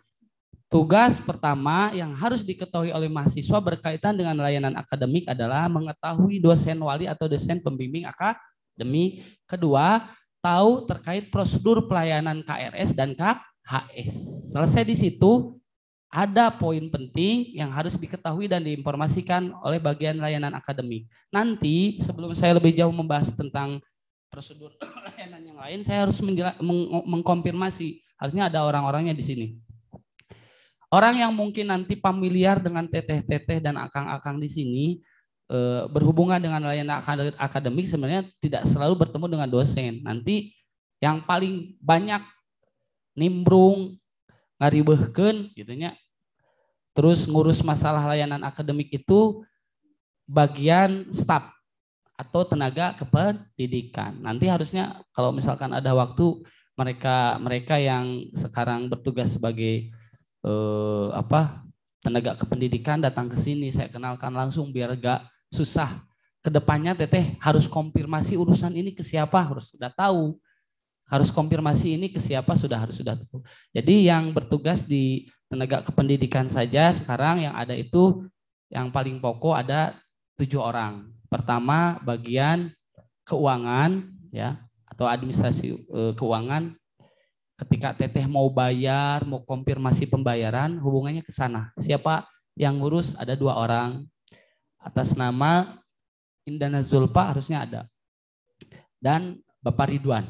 Tugas pertama yang harus diketahui oleh mahasiswa berkaitan dengan layanan akademik adalah mengetahui dosen wali atau dosen pembimbing akademik. Kedua, tahu terkait prosedur pelayanan KRS dan KHS. Selesai di situ, ada poin penting yang harus diketahui dan diinformasikan oleh bagian layanan akademik. Nanti sebelum saya lebih jauh membahas tentang prosedur layanan yang lain, saya harus mengkonfirmasi. Harusnya ada orang-orangnya di sini. Orang yang mungkin nanti familiar dengan teteh-teteh dan akang-akang di sini berhubungan dengan layanan akademik sebenarnya tidak selalu bertemu dengan dosen. Nanti yang paling banyak nimbrung ngaribeuhkeun gitunya. Terus ngurus masalah layanan akademik itu bagian staf atau tenaga kependidikan. Nanti harusnya kalau misalkan ada waktu mereka yang sekarang bertugas sebagai tenaga kependidikan datang ke sini, saya kenalkan langsung biar gak susah. Kedepannya teteh harus konfirmasi urusan ini ke siapa, harus sudah tahu. Harus konfirmasi ini ke siapa sudah tahu. Jadi yang bertugas di tenaga kependidikan saja sekarang yang ada itu yang paling pokok ada 7 orang. Pertama bagian keuangan ya atau administrasi keuangan. Ketika teteh mau bayar, mau konfirmasi pembayaran, hubungannya ke sana. Siapa yang ngurus? Ada 2 orang. Atas nama Indana Zulfa harusnya ada. Dan Bapak Ridwan.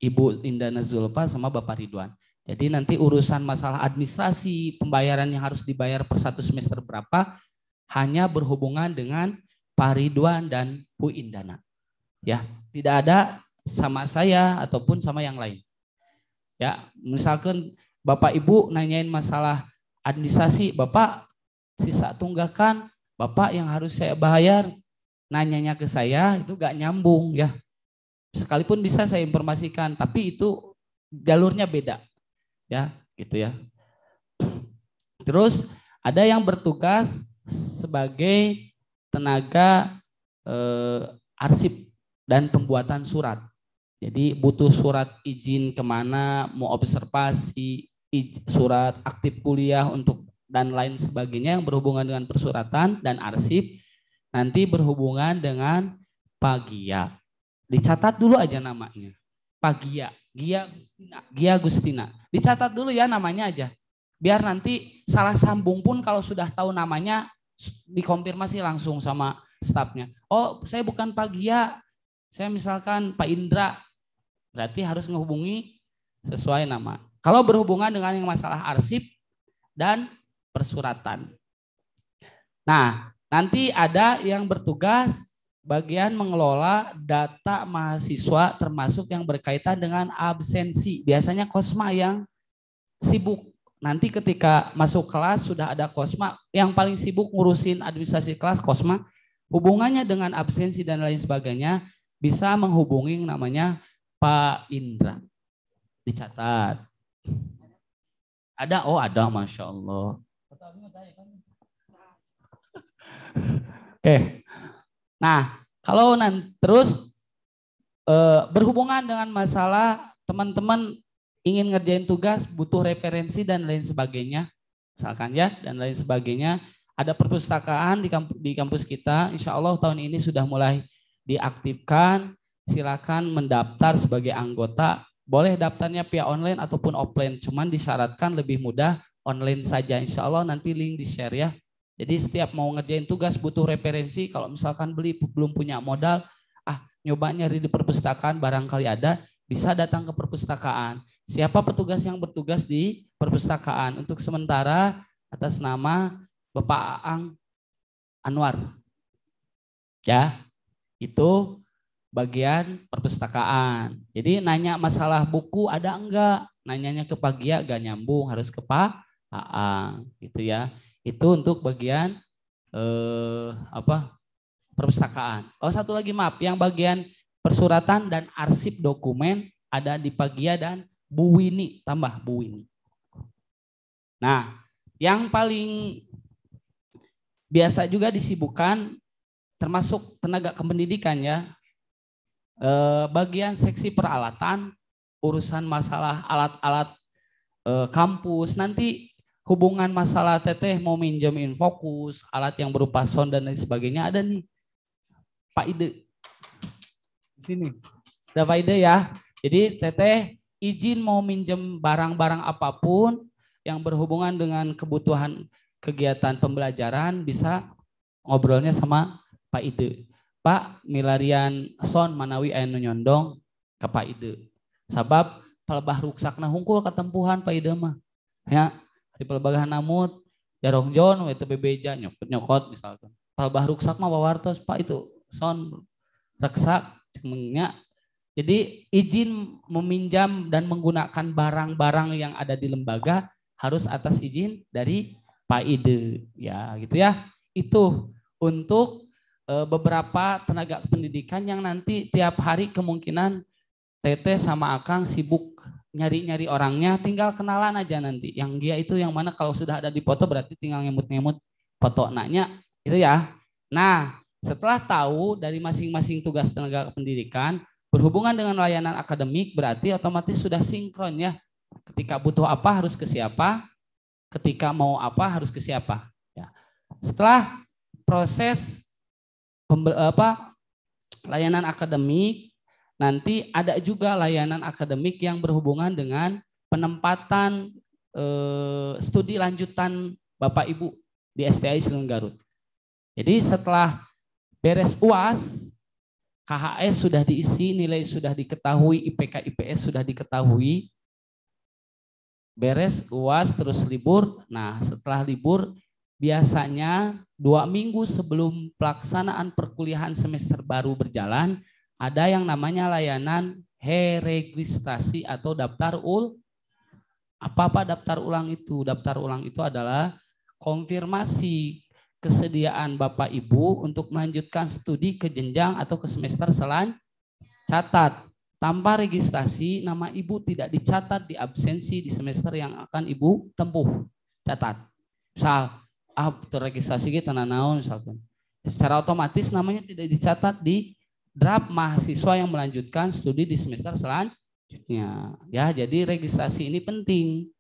Ibu Indana Zulfa sama Bapak Ridwan. Jadi nanti urusan masalah administrasi, pembayaran yang harus dibayar per 1 semester berapa, hanya berhubungan dengan Pak Ridwan dan Bu Indana. Ya, tidak ada sama saya ataupun sama yang lain. Ya, misalkan Bapak Ibu nanyain masalah administrasi, Bapak sisa tunggakan, Bapak yang harus saya bayar, nanyanya ke saya itu gak nyambung ya. Sekalipun bisa saya informasikan, tapi itu jalurnya beda. Ya, gitu ya. Terus ada yang bertugas sebagai tenaga arsip dan pembuatan surat. Jadi butuh surat izin kemana, mau observasi, surat aktif kuliah untuk dan lain sebagainya yang berhubungan dengan persuratan dan arsip. Nanti berhubungan dengan Pak Gia. Dicatat dulu aja namanya. Pak Gia, Gia Agustina. Dicatat dulu ya namanya aja. Biar nanti salah sambung pun kalau sudah tahu namanya dikonfirmasi langsung sama stafnya. Oh, saya bukan Pak Gia. Saya misalkan Pak Indra. Berarti harus menghubungi sesuai nama. Kalau berhubungan dengan yang masalah arsip dan persuratan. Nah, nanti ada yang bertugas bagian mengelola data mahasiswa termasuk yang berkaitan dengan absensi. Biasanya Kosma yang sibuk. Nanti ketika masuk kelas sudah ada Kosma yang paling sibuk ngurusin administrasi kelas Kosma. Hubungannya dengan absensi dan lain sebagainya bisa menghubungi namanya Pak Indra. Dicatat. Ada? Oh ada, Masya Allah. Oke. Nah, kalau nanti terus berhubungan dengan masalah teman-teman ingin ngerjain tugas, butuh referensi dan lain sebagainya. Misalkan ya, dan lain sebagainya. Ada perpustakaan di kampus kita, insya Allah tahun ini sudah mulai diaktifkan. Silakan mendaftar sebagai anggota. Boleh daftarnya via online ataupun offline. Cuman disyaratkan lebih mudah online saja. Insya Allah nanti link di-share ya. Jadi setiap mau ngerjain tugas butuh referensi. Kalau misalkan belum punya modal, nyoba nyari di perpustakaan barangkali ada. Bisa datang ke perpustakaan. Siapa petugas yang bertugas di perpustakaan? Untuk sementara atas nama Bapak Aang Anwar. Ya, itu bagian perpustakaan. Jadi nanya masalah buku ada enggak? Nanyanya ke Pak Gia enggak nyambung, harus ke Pak Aang gitu ya. Itu untuk bagian perpustakaan. Oh, satu lagi maaf, yang bagian persuratan dan arsip dokumen ada di Pak Gia dan Bu Wini, tambah Bu Wini. Nah, yang paling biasa juga disibukkan termasuk tenaga kependidikan ya. Bagian seksi peralatan, urusan masalah alat-alat kampus, nanti hubungan masalah teteh mau minjem infokus, alat yang berupa sound dan lain sebagainya ada nih Pak Ide di sini. Ada Pak Ide ya. Jadi teteh izin mau minjem barang-barang apapun yang berhubungan dengan kebutuhan kegiatan pembelajaran bisa ngobrolnya sama Pak Ide. Pak, milarian son manawi anu nyondong ke Pak Ide. Sabab pelebah ruksakna hungkul ketempuhan Pak Ide mah. Ya, di pelebagahan namut jarong jon itu bebeja nyokot misalkan. Pelebah ruksak mah wawartos Pak itu son reksak cengengnya. Jadi izin meminjam dan menggunakan barang-barang yang ada di lembaga harus atas izin dari Pak Ide. Ya, gitu ya. Itu untuk beberapa tenaga pendidikan yang nanti tiap hari kemungkinan Teteh sama Akang sibuk nyari-nyari orangnya, tinggal kenalan aja nanti. Yang dia itu yang mana kalau sudah ada di foto berarti tinggal ngemut-ngemut foto anaknya itu ya. Nah, setelah tahu dari masing-masing tugas tenaga pendidikan berhubungan dengan layanan akademik berarti otomatis sudah sinkron ya. Ketika butuh apa harus ke siapa, ketika mau apa harus ke siapa. Ya. Setelah proses layanan akademik, nanti ada juga layanan akademik yang berhubungan dengan penempatan studi lanjutan Bapak Ibu di STI Silung Garut. Jadi setelah beres UAS, KHS sudah diisi, nilai sudah diketahui, IPK IPS sudah diketahui, beres UAS terus libur. Nah, setelah libur biasanya 2 minggu sebelum pelaksanaan perkuliahan semester baru berjalan, ada yang namanya layanan registrasi atau daftar ulang. Apa daftar ulang itu? Daftar ulang itu adalah konfirmasi kesediaan Bapak Ibu untuk melanjutkan studi ke jenjang atau ke semester selanjutnya. Catat, tanpa registrasi nama Ibu tidak dicatat di absensi di semester yang akan Ibu tempuh. Catat. Misal, terregistrasi kita naon misalkan. Secara otomatis namanya tidak dicatat di draft mahasiswa yang melanjutkan studi di semester selanjutnya. Ya, jadi registrasi ini penting.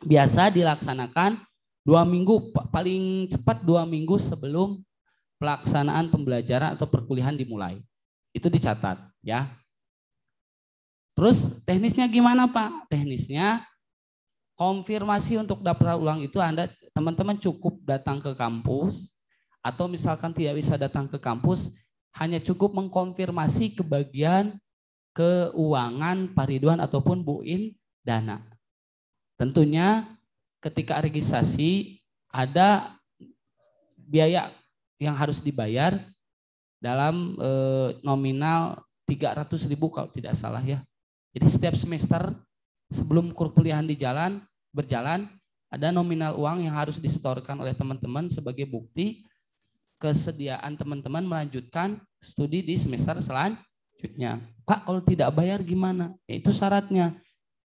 Biasa dilaksanakan 2 minggu, paling cepat 2 minggu sebelum pelaksanaan pembelajaran atau perkuliahan dimulai. Itu dicatat ya. Terus teknisnya gimana Pak? Teknisnya konfirmasi untuk daftar ulang itu Anda teman-teman cukup datang ke kampus, atau misalkan tidak bisa datang ke kampus, hanya cukup mengkonfirmasi ke bagian keuangan Pak Ridwan ataupun Bu Indana. Tentunya ketika registrasi ada biaya yang harus dibayar dalam nominal 300.000 kalau tidak salah ya. Jadi setiap semester sebelum perkuliahan berjalan ada nominal uang yang harus disetorkan oleh teman-teman sebagai bukti kesediaan teman-teman melanjutkan studi di semester selanjutnya. Pak, kalau tidak bayar gimana? Ya, itu syaratnya.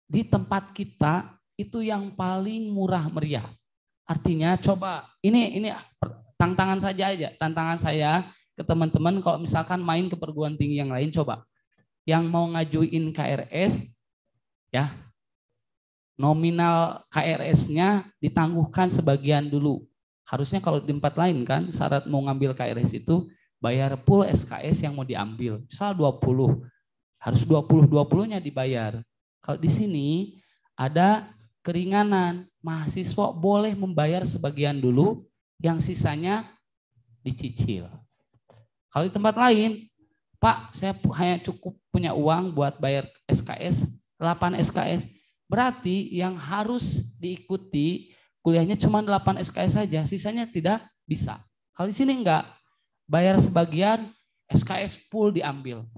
Di tempat kita itu yang paling murah meriah. Artinya coba ini tantangan saya ke teman-teman kalau misalkan main ke perguruan tinggi yang lain, coba yang mau ngajuin KRS ya, nominal KRS-nya ditangguhkan sebagian dulu. Harusnya kalau di tempat lain kan syarat mau ngambil KRS itu bayar full SKS yang mau diambil. Misal 20, harus 20-20-nya dibayar. Kalau di sini ada keringanan, mahasiswa boleh membayar sebagian dulu, yang sisanya dicicil. Kalau di tempat lain, Pak, saya hanya cukup punya uang buat bayar SKS, 8 SKS. Berarti yang harus diikuti kuliahnya cuma 8 SKS saja, sisanya tidak bisa. Kalau di sini enggak, bayar sebagian, SKS full diambil.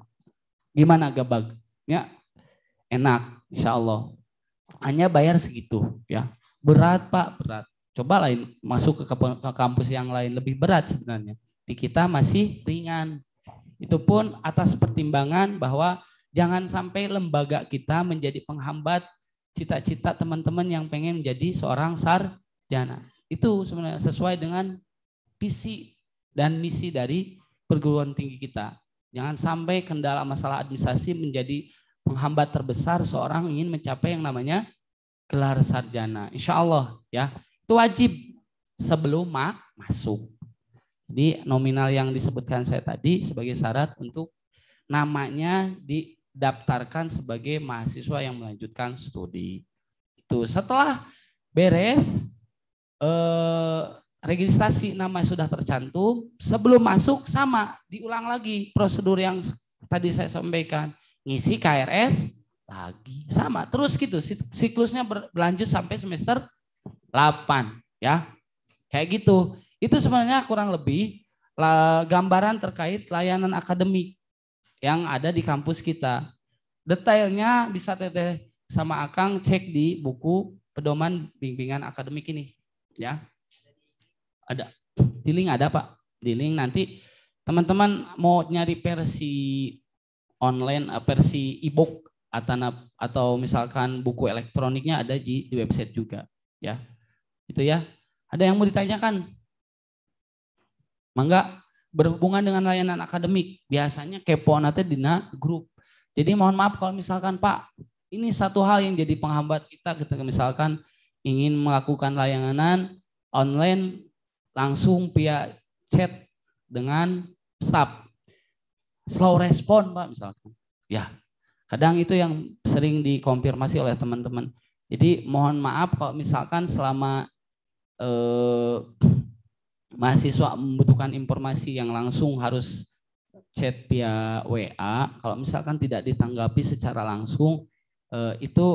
Gimana Gabag? Ya, enak, insya Allah. Hanya bayar segitu, ya. Berat Pak, berat. Coba lain masuk ke kampus yang lain lebih berat sebenarnya. Di kita masih ringan. Itu pun atas pertimbangan bahwa jangan sampai lembaga kita menjadi penghambat cita-cita teman-teman yang pengen menjadi seorang sarjana. Itu sebenarnya sesuai dengan visi dan misi dari perguruan tinggi kita. Jangan sampai kendala masalah administrasi menjadi penghambat terbesar seorang ingin mencapai yang namanya gelar sarjana. Insya Allah ya, itu wajib sebelum masuk. Jadi nominal yang disebutkan saya tadi sebagai syarat untuk namanya didaftarkan sebagai mahasiswa yang melanjutkan studi. Itu setelah beres registrasi nama sudah tercantum, sebelum masuk sama diulang lagi prosedur yang tadi saya sampaikan. Ngisi KRS lagi sama terus gitu, siklusnya berlanjut sampai semester 8 ya, kayak gitu. Itu sebenarnya kurang lebih gambaran terkait layanan akademik yang ada di kampus kita. Detailnya bisa Teteh sama Akang cek di buku pedoman bimbingan akademik ini ya. Ada di link, ada Pak, di link. Nanti teman-teman mau nyari versi online, versi e-book atau misalkan buku elektroniknya ada di website juga ya. Itu ya. Ada yang mau ditanyakan? Mangga. Berhubungan dengan layanan akademik, biasanya kepo nanti dina grup. Jadi mohon maaf kalau misalkan Pak, ini satu hal yang jadi penghambat kita ketika misalkan ingin melakukan layanan online langsung via chat dengan staff. Slow respon Pak misalkan. Ya, kadang itu yang sering dikonfirmasi oleh teman-teman. Jadi mohon maaf kalau misalkan selama mahasiswa membutuhkan informasi yang langsung harus chat via WA, kalau misalkan tidak ditanggapi secara langsung, itu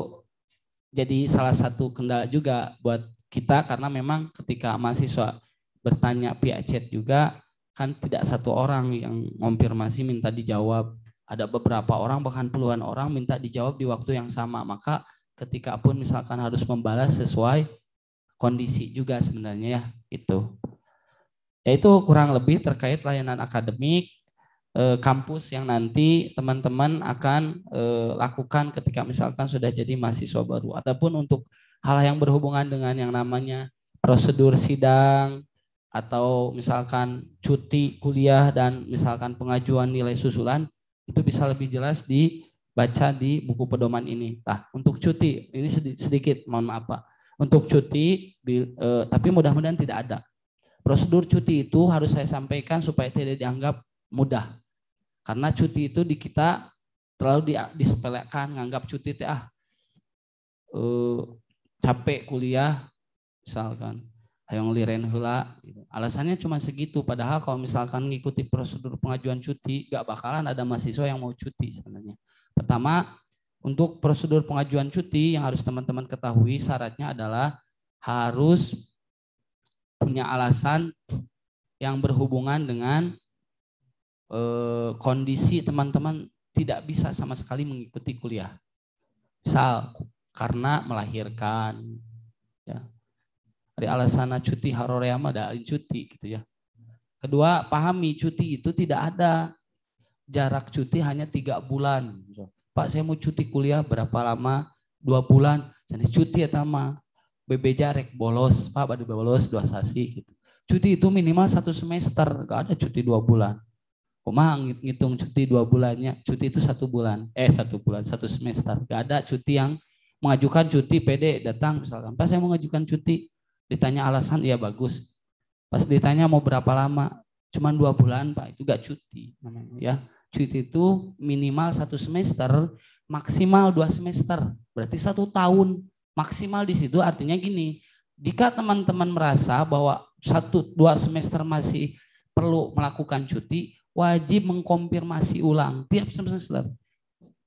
jadi salah satu kendala juga buat kita, karena memang ketika mahasiswa bertanya via chat juga kan tidak satu orang yang konfirmasi minta dijawab, ada beberapa orang bahkan puluhan orang minta dijawab di waktu yang sama, maka ketika pun misalkan harus membalas sesuai kondisi juga sebenarnya ya itu. Yaitu kurang lebih terkait layanan akademik kampus yang nanti teman-teman akan lakukan ketika misalkan sudah jadi mahasiswa baru, ataupun untuk hal yang berhubungan dengan yang namanya prosedur sidang atau misalkan cuti kuliah dan misalkan pengajuan nilai susulan, itu bisa lebih jelas dibaca di buku pedoman ini. Nah, untuk cuti ini sedikit mohon maaf Pak. Untuk cuti tapi mudah-mudahan tidak ada. Prosedur cuti itu harus saya sampaikan supaya tidak dianggap mudah. Karena cuti itu di kita terlalu disepelekan, nganggap cuti teh capek kuliah misalkan, hayang liren heula gitu. Alasannya cuma segitu, padahal kalau misalkan mengikuti prosedur pengajuan cuti gak bakalan ada mahasiswa yang mau cuti sebenarnya. Pertama, untuk prosedur pengajuan cuti yang harus teman-teman ketahui syaratnya adalah harus punya alasan yang berhubungan dengan kondisi teman-teman tidak bisa sama sekali mengikuti kuliah. Misal karena melahirkan, ya. Dari alasan cuti harorea mah ada cuti gitu ya. Kedua, pahami cuti itu tidak ada jarak cuti hanya 3 bulan. Pak, saya mau cuti kuliah berapa lama? 2 bulan. Jadi cuti eta mah bebeja rek bolos, Pak badu bolos 2 sasi gitu. Cuti itu minimal 1 semester, gak ada cuti 2 bulan. Kumaha ngitung cuti 2 bulannya? Cuti itu 1 bulan. 1 bulan, 1 semester. Gak ada cuti yang mengajukan cuti PD datang misalkan, Pak saya mau mengajukan cuti, ditanya alasan, iya bagus. Pas ditanya mau berapa lama, cuman 2 bulan Pak, itu gak cuti namanya ya. Cuti itu minimal 1 semester, maksimal 2 semester, berarti 1 tahun. Maksimal di situ artinya gini, jika teman-teman merasa bahwa 1-2 semester masih perlu melakukan cuti, wajib mengkonfirmasi ulang tiap semester.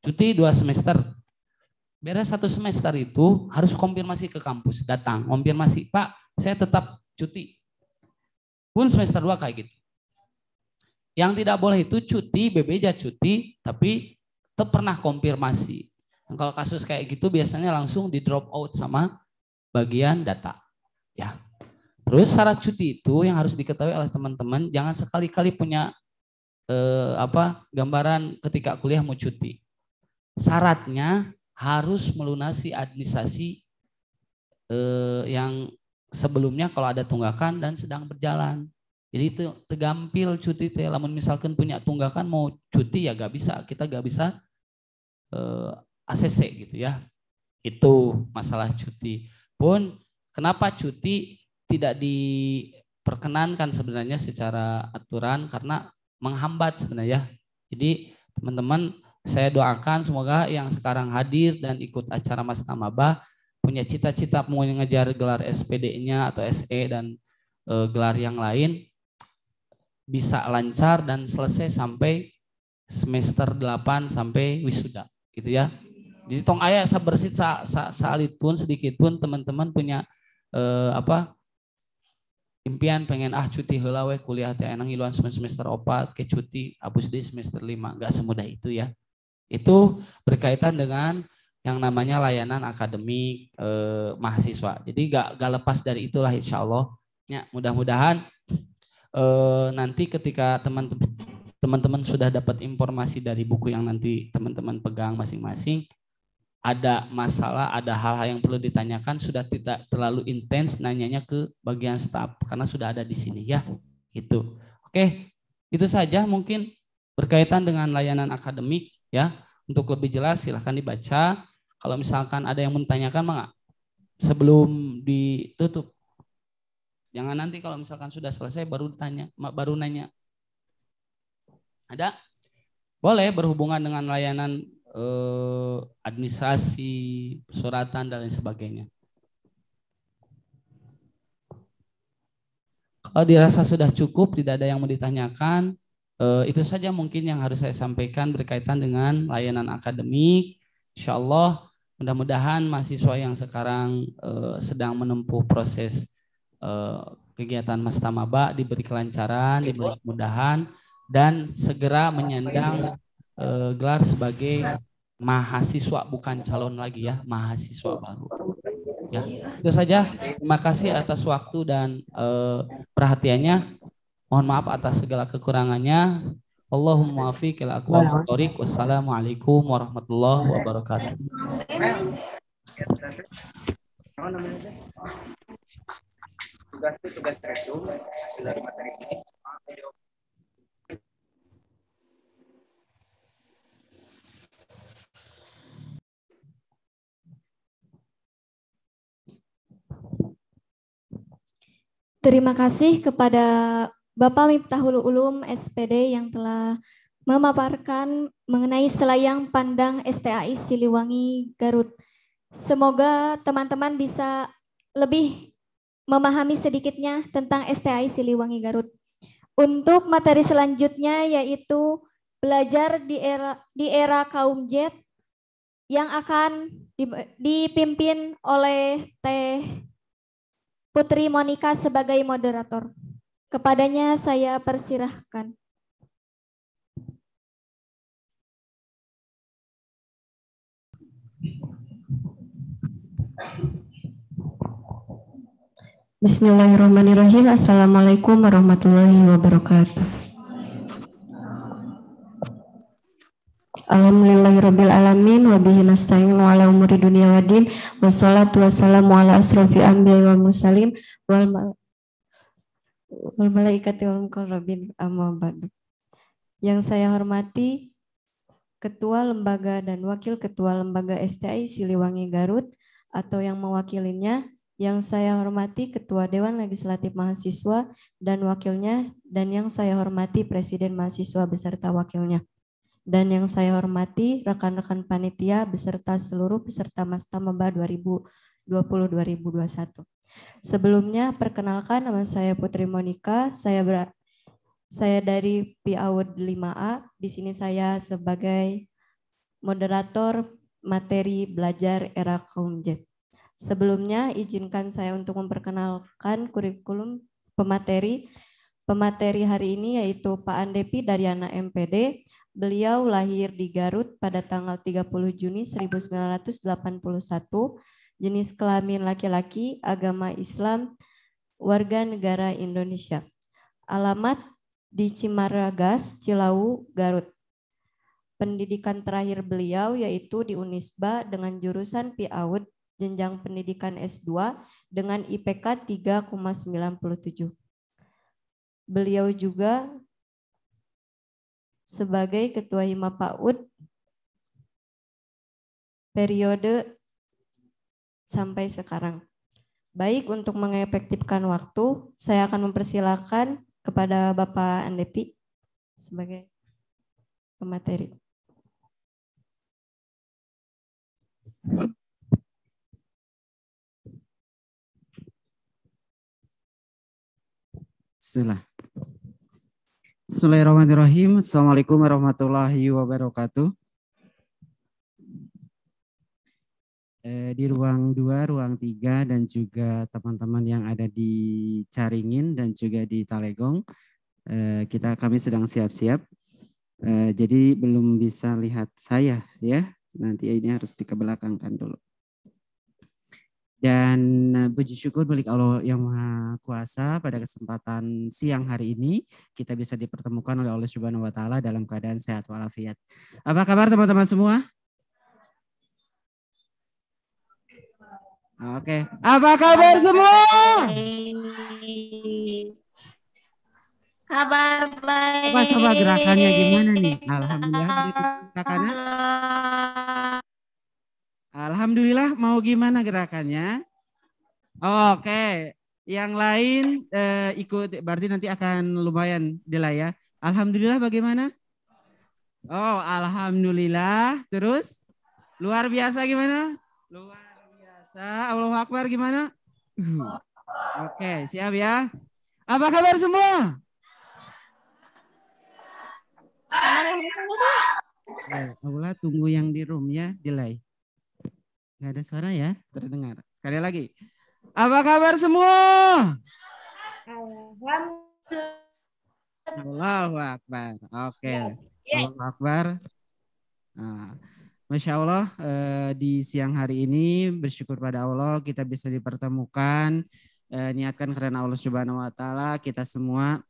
Cuti 2 semester. Beres 1 semester itu harus konfirmasi ke kampus, datang konfirmasi, Pak saya tetap cuti. Pun semester 2 kayak gitu. Yang tidak boleh itu cuti, bebeja cuti, tapi tetap pernah konfirmasi. Dan kalau kasus kayak gitu biasanya langsung di drop out sama bagian data. Ya. Terus syarat cuti itu yang harus diketahui oleh teman-teman, jangan sekali-kali punya gambaran ketika kuliah mau cuti. Syaratnya harus melunasi administrasi yang sebelumnya kalau ada tunggakan dan sedang berjalan. Jadi itu tegampil cuti teh, lamun misalkan punya tunggakan mau cuti ya gak bisa, kita gak bisa ACC gitu ya. Itu masalah cuti. Pun kenapa cuti tidak diperkenankan sebenarnya secara aturan, karena menghambat sebenarnya. Jadi teman-teman saya doakan semoga yang sekarang hadir dan ikut acara Mas Namabah punya cita-cita mau ngejar gelar SPD-nya atau SE dan gelar yang lain bisa lancar dan selesai sampai semester 8 sampai wisuda gitu ya. Jadi tong aya sabersit salit pun sedikit pun teman-teman punya impian pengen cuti heula we kuliah teh enang hiluan semester 4 ke cuti abus di semester 5, enggak semudah itu ya. Itu berkaitan dengan yang namanya layanan akademik mahasiswa. Jadi gak lepas dari itulah insya Allah. Ya, mudah-mudahan nanti ketika teman-teman sudah dapat informasi dari buku yang nanti teman-teman pegang masing-masing, ada masalah, ada hal-hal yang perlu ditanyakan, sudah tidak terlalu intens nanyanya ke bagian staf karena sudah ada di sini ya. Gitu. Oke, itu saja mungkin berkaitan dengan layanan akademik. Ya, untuk lebih jelas silahkan dibaca. Kalau misalkan ada yang menanyakan, Bang, sebelum ditutup. Jangan nanti kalau misalkan sudah selesai baru nanya. Ada? Boleh berhubungan dengan layanan administrasi, persuratan dan lain sebagainya. Kalau dirasa sudah cukup, tidak ada yang mau ditanyakan, itu saja mungkin yang harus saya sampaikan berkaitan dengan layanan akademik. Insya Allah Mudah-mudahan mahasiswa yang sekarang sedang menempuh proses kegiatan Mastamaba diberi kelancaran, diberi kemudahan, dan segera menyandang gelar sebagai mahasiswa, bukan calon lagi ya, mahasiswa baru. Ya, itu saja. Terima kasih atas waktu dan perhatiannya. Mohon maaf atas segala kekurangannya. Allahumma muwaffiq ila aqwamit thoriq. Wassalamualaikum warahmatullahi wabarakatuh. Tugas resum hasil dari materi ini. Terima kasih kepada Bapak Miftahul Ulum SPD yang telah memaparkan mengenai selayang pandang STAI Siliwangi Garut. Semoga teman-teman bisa lebih memahami sedikitnya tentang STAI Siliwangi Garut. Untuk materi selanjutnya yaitu belajar di era kaum Z yang akan dipimpin oleh Teh Putri Monika sebagai moderator. Kepadanya saya persilahkan. Bismillahirrahmanirrahim. Assalamualaikum warahmatullahi wabarakatuh. Alhamdulillahirabbil alamin wa bihi nasta'in wa ala umuri dunya waddin wassalatu wassalamu ala asrofil anbiya'i wal mursalin wal malaikati wal muqarrabin amma ba'du. Yang saya hormati Ketua Lembaga dan Wakil Ketua Lembaga STAI Siliwangi Garut atau yang mewakilinya, yang saya hormati Ketua Dewan Legislatif Mahasiswa dan wakilnya, dan yang saya hormati Presiden Mahasiswa beserta wakilnya. Dan yang saya hormati rekan-rekan panitia beserta seluruh peserta Mastamaba 2020-2021. Sebelumnya perkenalkan, nama saya Putri Monika, saya dari PIAUD 5A. Di sini saya sebagai moderator materi belajar era kaum Z. Sebelumnya izinkan saya untuk memperkenalkan kurikulum pemateri. Pemateri hari ini yaitu Pak Andepi Daryana MPD. Beliau lahir di Garut pada tanggal 30 Juni 1981, jenis kelamin laki-laki, agama Islam, warga negara Indonesia. Alamat di Cimaragas, Cilawu, Garut. Pendidikan terakhir beliau yaitu di Unisba dengan jurusan PIAUD, jenjang pendidikan S2 dengan IPK 3,97. Beliau juga sebagai Ketua Hima PAUD periode sampai sekarang. Baik, untuk mengefektifkan waktu, saya akan mempersilakan kepada Bapak Andepi sebagai pemateri. Bismillahirrahmanirrahim. Assalamualaikum warahmatullahi wabarakatuh. Di ruang 2, ruang 3, dan juga teman-teman yang ada di Caringin dan juga di Talegong, kami sedang siap-siap. Jadi belum bisa lihat saya ya. Nanti ini harus dikebelakangkan dulu. Dan puji syukur bagi Allah yang Maha Kuasa, pada kesempatan siang hari ini kita bisa dipertemukan oleh Allah Subhanahu wa taala dalam keadaan sehat walafiat. Apa kabar teman-teman semua? Oke. Apa kabar semua? Kabar baik. Coba gerakannya gimana nih? Alhamdulillah gerakannya. Alhamdulillah, mau gimana gerakannya? Oke, yang lain ikut, berarti nanti akan lumayan delay ya. Alhamdulillah bagaimana? Oh, alhamdulillah. Terus luar biasa gimana? Luar biasa. Allahu Akbar gimana? Oke, siap ya. Apa kabar semua? Allah tunggu yang di room ya, delay. Nggak ada suara ya, terdengar. Sekali lagi. Apa kabar semua? Allahu Akbar. Oke. Allahu Akbar. Nah, Masya Allah, di siang hari ini bersyukur pada Allah kita bisa dipertemukan, niatkan karena Allah Subhanahu Wa Taala, kita semua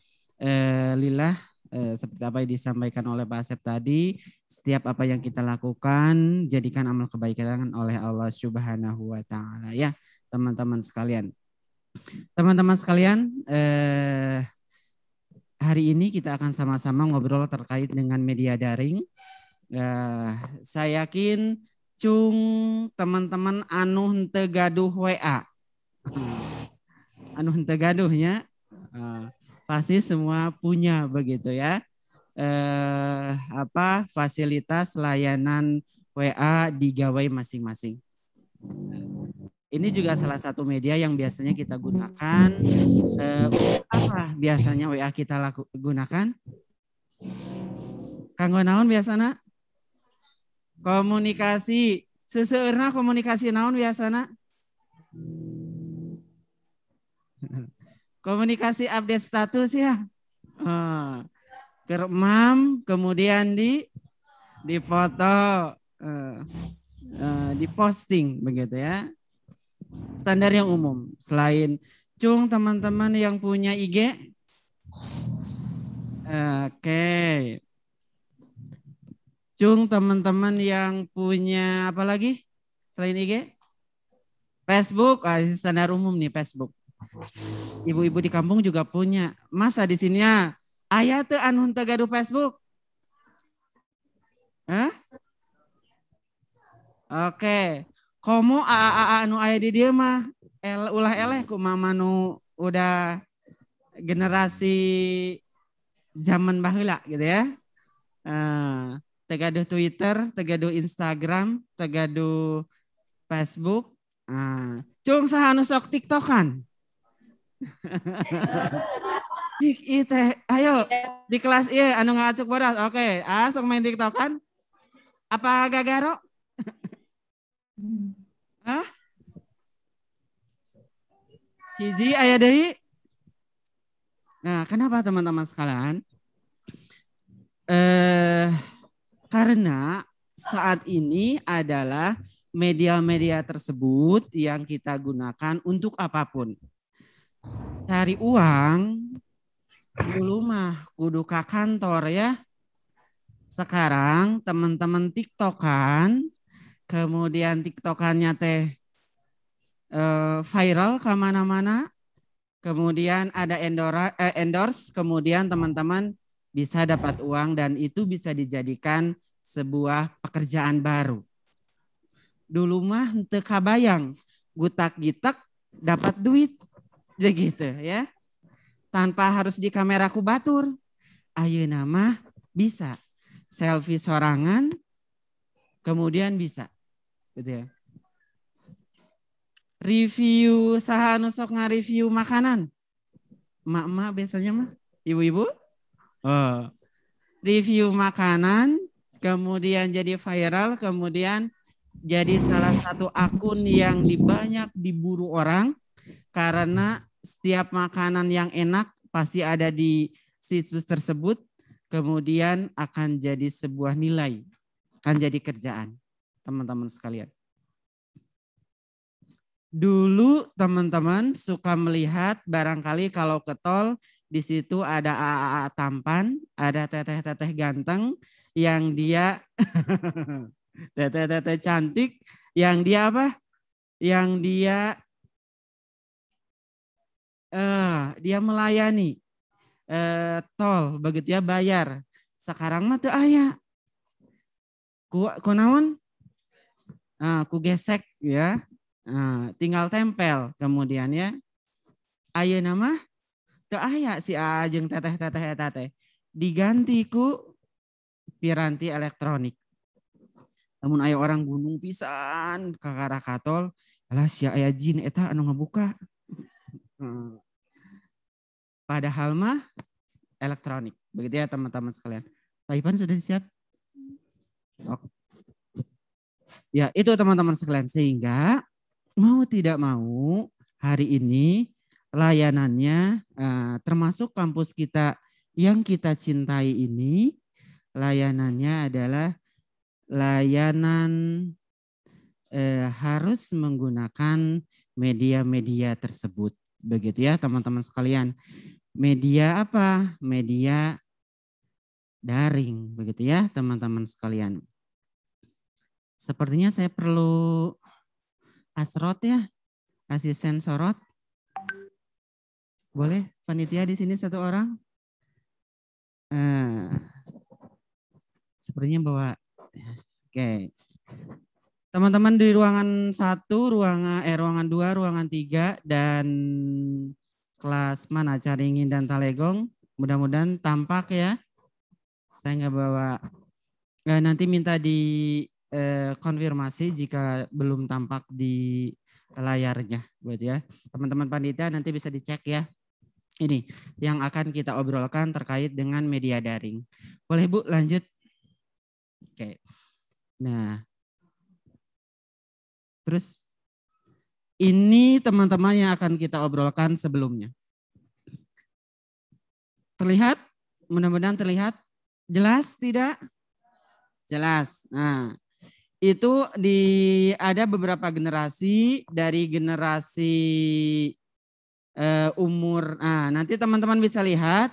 lillah, seperti apa yang disampaikan oleh Pak Asep tadi, setiap apa yang kita lakukan jadikan amal kebaikan oleh Allah Subhanahu Wa Taala, ya teman-teman sekalian. Teman-teman sekalian, hari ini kita akan sama-sama ngobrol terkait dengan media daring. Saya yakin cung teman-teman anu henteu gaduh WA. Anu henteu gaduhnya pasti semua punya begitu ya. Fasilitas layanan WA di gawai masing-masing. Ini juga salah satu media yang biasanya kita gunakan. Apa biasanya WA kita gunakan? Kanggo naon biasana? Komunikasi. Seseueurna komunikasi naon biasana? Komunikasi update status ya. Keremam, kemudian di foto, di posting begitu ya. Standar yang umum. Selain cung teman-teman yang punya IG. Oke. Cung teman-teman yang punya apa lagi selain IG? Facebook, standar umum nih Facebook. Ibu-ibu di kampung juga punya. Masa di sini ya aya teu anu henteu gaduh Facebook? Hah? Oke. Komo anu aya di dieu mah ulah eleh ku mama nu udah generasi zaman baheula gitu ya. Tegaduh Twitter, tegaduh Instagram, tegaduh Facebook. Cung saha anu sok TikTokan? Ayo di kelas ieu anu ngacuk bodas. Oke, sok main TikTokan? Apa gagaro? Hah? Hiji aya deui? Nah, kenapa teman-teman sekalian? Karena saat ini adalah media-media tersebut yang kita gunakan untuk apapun. Cari uang, dulu mah kudu ka kantor ya. Sekarang teman-teman TikTokan, kemudian TikTokannya teh viral kemana-mana, kemudian ada endorse, kemudian teman-teman bisa dapat uang dan itu bisa dijadikan sebuah pekerjaan baru. Dulu mah teu kabayang gutak-gitak dapat duit begitu ya. Tanpa harus di kamera ku batur. Ayeuna mah bisa selfie sorangan kemudian bisa gitu ya. Review saha nu sok ngareview makanan? Emak-emak biasanya mah, ibu-ibu? Review makanan, kemudian jadi viral, kemudian jadi salah satu akun yang banyak diburu orang karena setiap makanan yang enak pasti ada di situs tersebut, kemudian akan jadi sebuah nilai, akan jadi kerjaan, teman-teman sekalian. Dulu teman-teman suka melihat barangkali kalau ke tol di situ ada AA tampan, ada teteh-teteh ganteng yang dia teteh-teteh cantik yang dia apa? Yang dia melayani tol begitu ya, bayar. Sekarang mah teu aya. Ku naon? Ku gesek ya. Tinggal tempel kemudian ya. Ayeuna mah teu aya si jeung teteh-teteh eta teh. Diganti ku piranti elektronik. Namun aya orang gunung pisan ka arah katol, alah sia aya jin eta anu ngabuka. Padahal mah elektronik. Begitu ya teman-teman sekalian. Taipan sudah siap? Oke. Ya, itu teman-teman sekalian. Sehingga mau tidak mau hari ini layanannya termasuk kampus kita yang kita cintai ini, layanannya adalah layanan harus menggunakan media-media tersebut. Begitu ya teman-teman sekalian. Media apa? Media daring. Begitu ya teman-teman sekalian. Sepertinya saya perlu asrot ya. Asisten sorot. Boleh panitia di sini satu orang? Sepertinya bawa. Oke. Teman-teman di ruangan 1, ruangan 2, ruangan 3 dan kelas mana Caringin dan Talegong, mudah-mudahan tampak ya. Saya nggak bawa. Nanti minta di konfirmasi jika belum tampak di layarnya, buat ya. Teman-teman panitia nanti bisa dicek ya. Ini yang akan kita obrolkan terkait dengan media daring. Boleh Bu lanjut? Oke. Nah. Terus ini teman-teman yang akan kita obrolkan sebelumnya. Terlihat? Mudah-mudahan terlihat. Jelas tidak? Jelas. Nah, itu ada beberapa generasi dari generasi umur. Nah, nanti teman-teman bisa lihat.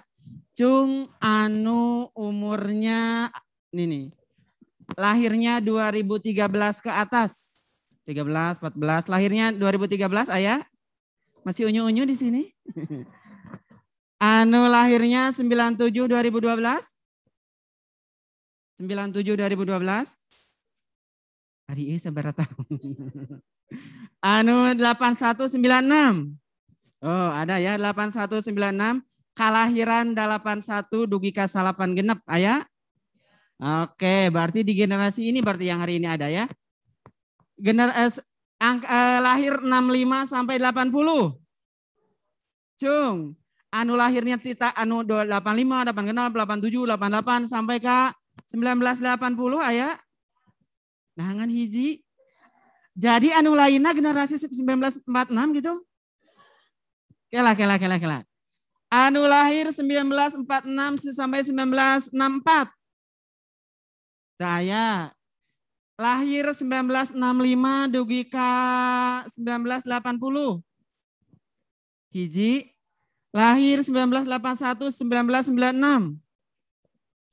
Cung anu umurnya ini nih. Lahirnya 2013 ke atas. 13, 14, lahirnya 2013 ayah? Masih unyu-unyu di sini? Anu lahirnya 97 2012? 97 2012? Hari ini seberapa tahun? Anu 8196? Oh ada ya 8196. Kalahiran 81 dugika salapan genep ayah? Oke berarti di generasi ini berarti yang hari ini ada ya? Lahir 65 sampai 80. Cung, anu lahirnya tita anu 85, 86, 87, 88 sampai ke 1980 aya. Nahangan hiji. Jadi anu lainnya generasi 1946 gitu. Kela. Anu lahir 1946 sampai 1964. Saya lahir 1965 dugi ka 1980. Hiji. Lahir 1981 1996.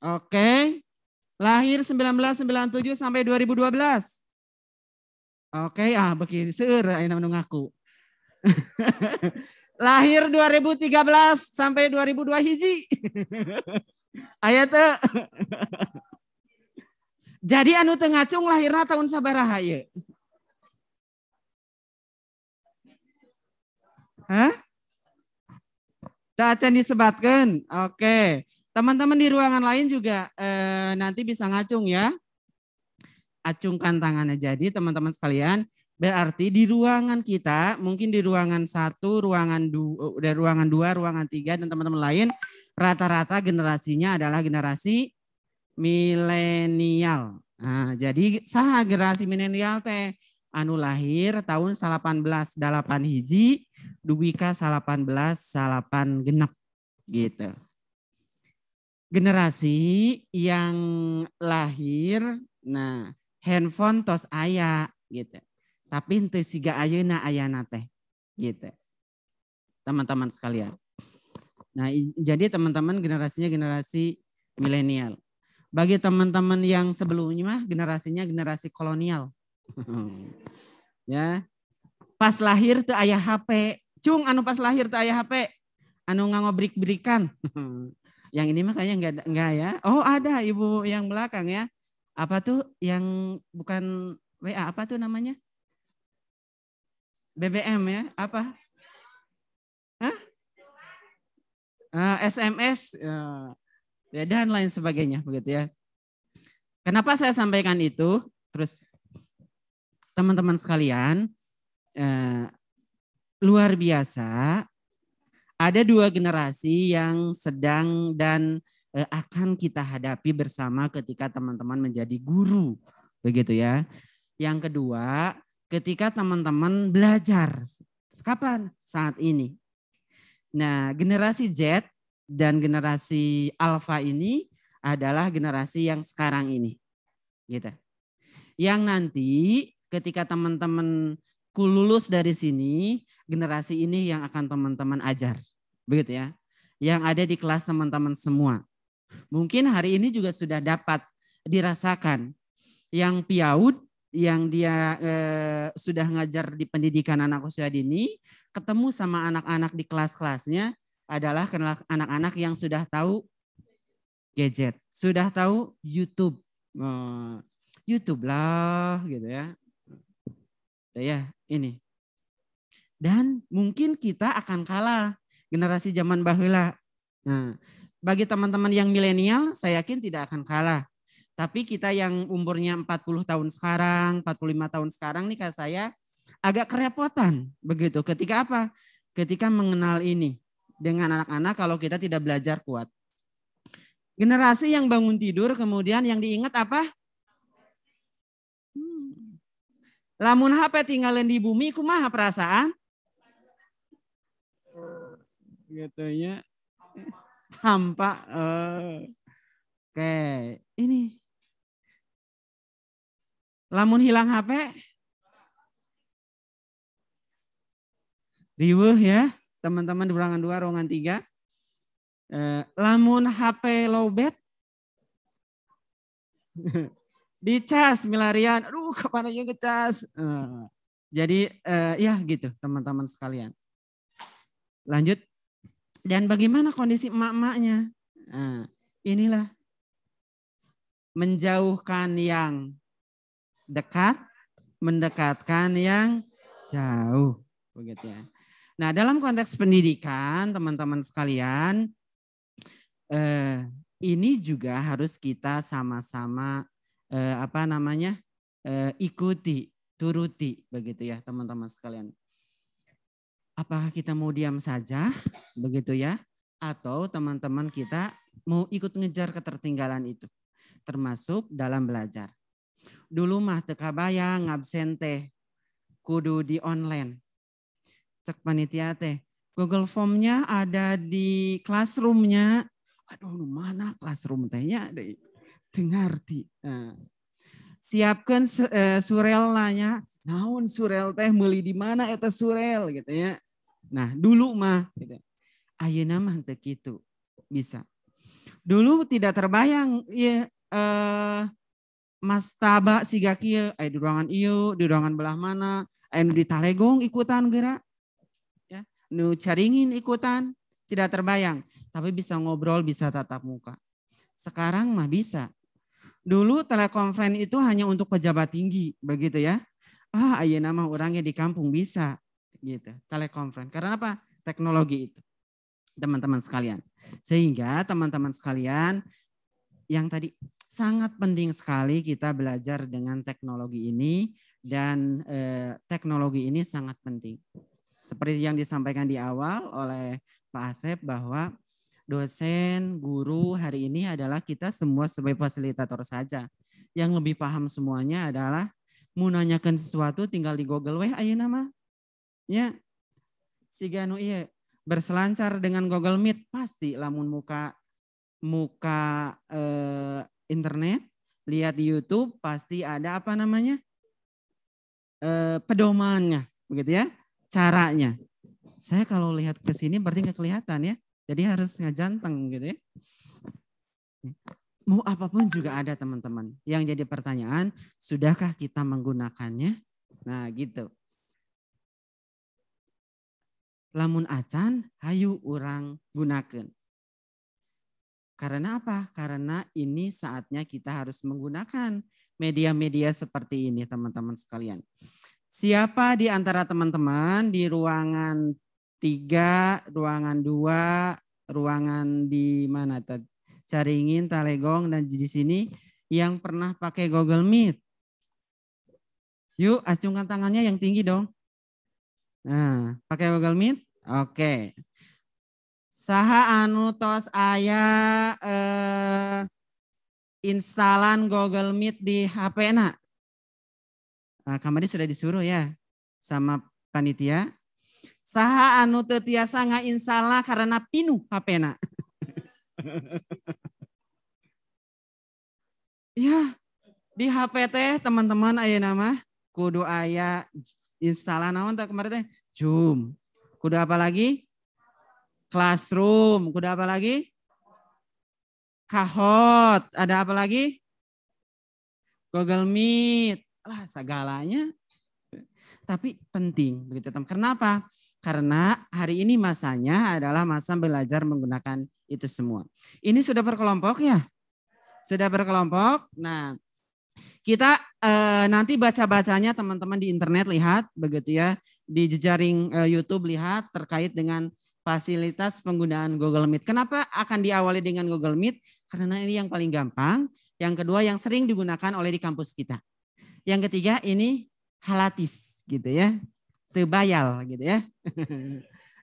Oke. Lahir 1997 sampai 2012. Oke, begini seueur ayeuna nu ngaku. Lahir 2013 sampai 2002 hiji. Aya teu. Jadi anu teu ngacung lahirna tahun sabaraha ieu? Hah? Teu acan disebatkeun. Oke. Teman-teman di ruangan lain juga nanti bisa ngacung ya. Acungkan tangannya. Jadi teman-teman sekalian, berarti di ruangan kita, mungkin di ruangan 1, ruangan 2, ruangan 3 dan teman-teman lain, rata-rata generasinya adalah generasi milenial. Nah, jadi saha generasi milenial teh anu lahir tahun 18 8 hiji dugi ka 18 8 genep gitu. Generasi yang lahir nah handphone tos aya gitu. Tapi henteu siga ayeuna ayana teh gitu. Teman-teman sekalian. Nah, jadi teman-teman generasinya generasi milenial. Bagi teman-teman yang sebelumnya mah generasinya generasi kolonial. Ya. Pas lahir teu aya HP. Cung anu pas lahir teu aya HP. Anu ngangobrik-brikan. Yang ini mah kayaknya enggak ya. Oh, ada ibu yang belakang ya. Apa tuh yang bukan WA apa tuh namanya? BBM ya, apa? Hah? SMS. Ya, dan lain sebagainya begitu ya. Kenapa saya sampaikan itu? Terus teman-teman sekalian, luar biasa ada 2 generasi yang sedang dan akan kita hadapi bersama ketika teman-teman menjadi guru begitu ya. Yang kedua, ketika teman-teman belajar. Kapan? Saat ini. Nah, generasi Z dan generasi Alpha ini adalah generasi yang sekarang ini. Gitu. Yang nanti ketika teman-teman lulus dari sini, generasi ini yang akan teman-teman ajar. Begitu ya. Yang ada di kelas teman-teman semua. Mungkin hari ini juga sudah dapat dirasakan. Yang PIAUD, yang dia sudah ngajar di pendidikan anak usia dini, ketemu sama anak-anak di kelas-kelasnya adalah anak-anak yang sudah tahu gadget, sudah tahu YouTube. YouTube lah gitu ya. Ya, ini. Dan mungkin kita akan kalah generasi zaman baheula. Nah, bagi teman-teman yang milenial, saya yakin tidak akan kalah. Tapi kita yang umurnya 40 tahun sekarang, 45 tahun sekarang nih kayak saya agak kerepotan begitu. Ketika apa? Ketika mengenal ini dengan anak-anak kalau kita tidak belajar kuat. Generasi yang bangun tidur kemudian yang diingat apa? Lamun HP tinggalin di bumi, kumaha perasaan? Gitunya hampa. Oke, ini. Lamun hilang HP, riweuh ya, teman-teman di ruangan 2, ruangan 3. Lamun HP lowbat, dicas milarian, aduh kemana ya ngecas. Jadi ya gitu teman-teman sekalian. Lanjut. Dan bagaimana kondisi emak-emaknya? Nah, inilah menjauhkan yang dekat, mendekatkan yang jauh. Begitu ya. Nah dalam konteks pendidikan teman-teman sekalian, ini juga harus kita sama-sama ikuti, turuti begitu ya teman-teman sekalian. Apakah kita mau diam saja begitu ya, atau teman-teman kita mau ikut ngejar ketertinggalan itu, termasuk dalam belajar. Dulu mah teu kabayang ngabsen teh kudu di online. Cek panitia teh, Google Form-nya ada di classroom-nya. Aduh, mana classroom tehnya deui. Teu ngarti. Siapkan surel nanya, naon surel teh meuli di mana eta surel gitu ya. Nah, dulu mah gitu. Ayeuna mah teu kitu bisa. Dulu tidak terbayang ya Mas Taba siga kieu aya di ruangan ieu, di ruangan belah mana, aya nu di Talegong ikutan geura. Ya, nu caringin ikutan, tidak terbayang, tapi bisa ngobrol, bisa tatap muka. Sekarang mah bisa. Dulu telekonferensi itu hanya untuk pejabat tinggi, begitu ya. Ayeuna mah orangnya di kampung bisa gitu, telekonferensi. Karena apa? Teknologi itu. Teman-teman sekalian. Sehingga teman-teman sekalian yang tadi sangat penting sekali kita belajar dengan teknologi ini dan teknologi ini sangat penting. Seperti yang disampaikan di awal oleh Pak Asep bahwa dosen, guru hari ini adalah kita semua sebagai fasilitator saja. Yang lebih paham semuanya adalah mau nanyakan sesuatu tinggal di Google weh ayeuna mah. Ya. Siga nu ieu berselancar dengan Google Meet pasti lamun muka internet, lihat di YouTube pasti ada apa namanya? Pedomannya, begitu ya? Caranya. Saya kalau lihat ke sini berarti nggak kelihatan ya. Jadi harus ngejanteng gitu ya. Mau apapun juga ada teman-teman. Yang jadi pertanyaan, sudahkah kita menggunakannya? Nah gitu. Lamun acan, hayu urang gunakeun. Karena apa? Karena ini saatnya kita harus menggunakan media-media seperti ini teman-teman sekalian. Siapa di antara teman-teman di ruangan 3, ruangan 2, ruangan di mana? Caringin, Talegong, dan di sini yang pernah pakai Google Meet? Yuk acungkan tangannya yang tinggi dong. Nah, pakai Google Meet? Oke. Saha anu tos aya instalan Google Meet di HP-na? Kamari sudah disuruh ya sama panitia. Saha anu teu tiasa ngainstalla karena pinuh HP-na. Ya, di HP teh teman-teman aya nama kudu aya instalan naon teh kemarin teh Zoom. Kudu apa lagi? Classroom. Kudu apa lagi? Kahoot. Ada apa lagi? Google Meet. Lah segalanya. Tapi penting begitu teman. Kenapa? Karena hari ini masanya adalah masa belajar menggunakan itu semua. Ini sudah berkelompok ya? Sudah berkelompok. Nah, kita nanti baca-bacanya teman-teman di internet lihat begitu ya. Di jejaring YouTube lihat terkait dengan fasilitas penggunaan Google Meet. Kenapa akan diawali dengan Google Meet? Karena ini yang paling gampang. Yang kedua yang sering digunakan oleh di kampus kita. Yang ketiga ini halatis gitu ya. Tebayal gitu ya.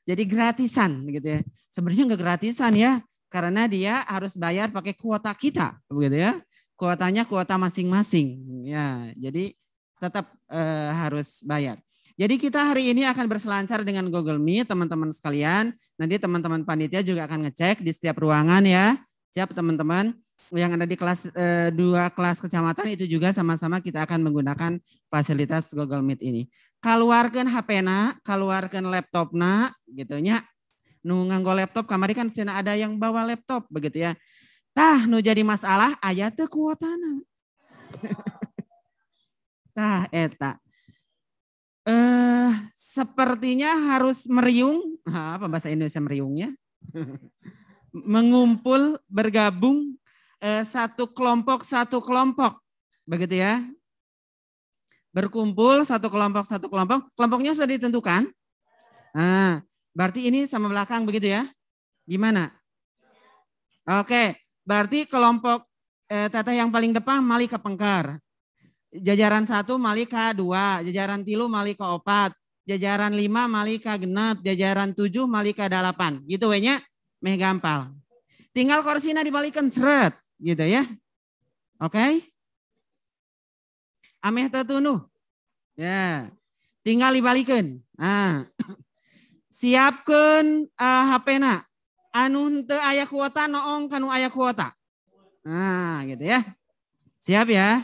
Jadi gratisan gitu ya. Sebenarnya enggak gratisan ya. Karena dia harus bayar pakai kuota kita begitu ya. Kuotanya kuota masing-masing. Ya, jadi tetap harus bayar. Jadi kita hari ini akan berselancar dengan Google Meet teman-teman sekalian. Nanti teman-teman panitia juga akan ngecek di setiap ruangan ya. Siap teman-teman. Yang ada di kelas 2 kelas kecamatan itu juga sama-sama kita akan menggunakan fasilitas Google Meet ini. Keluarkan HP-na, keluarkan laptop-na gitu nya. Nu nganggo laptop kamari kan cenah ada yang bawa laptop begitu ya. Tah nu jadi masalah aya teu kuotana. Tah eta. Sepertinya harus meriung, apa bahasa Indonesia meriungnya? Mengumpul, bergabung satu kelompok, begitu ya. Berkumpul satu kelompok, kelompoknya sudah ditentukan. Nah, berarti ini sama belakang begitu ya? Gimana? Oke, berarti kelompok teteh yang paling depan mali ke pengker. Jajaran 1 mali ke 2, jajaran 3 mali ke 4, jajaran 5 mali ke 6, jajaran 7 mali ke 8. Gitu we nya, meh gampang. Tinggal korsina dibalikan seret gitu ya. Oke? Ameh tetunuh. Ya. Tinggal dibalikan. Nah. Siapkeun HP-na. Anu teu aya kuota noong kanu aya kuota. Nah, gitu ya. Siap ya?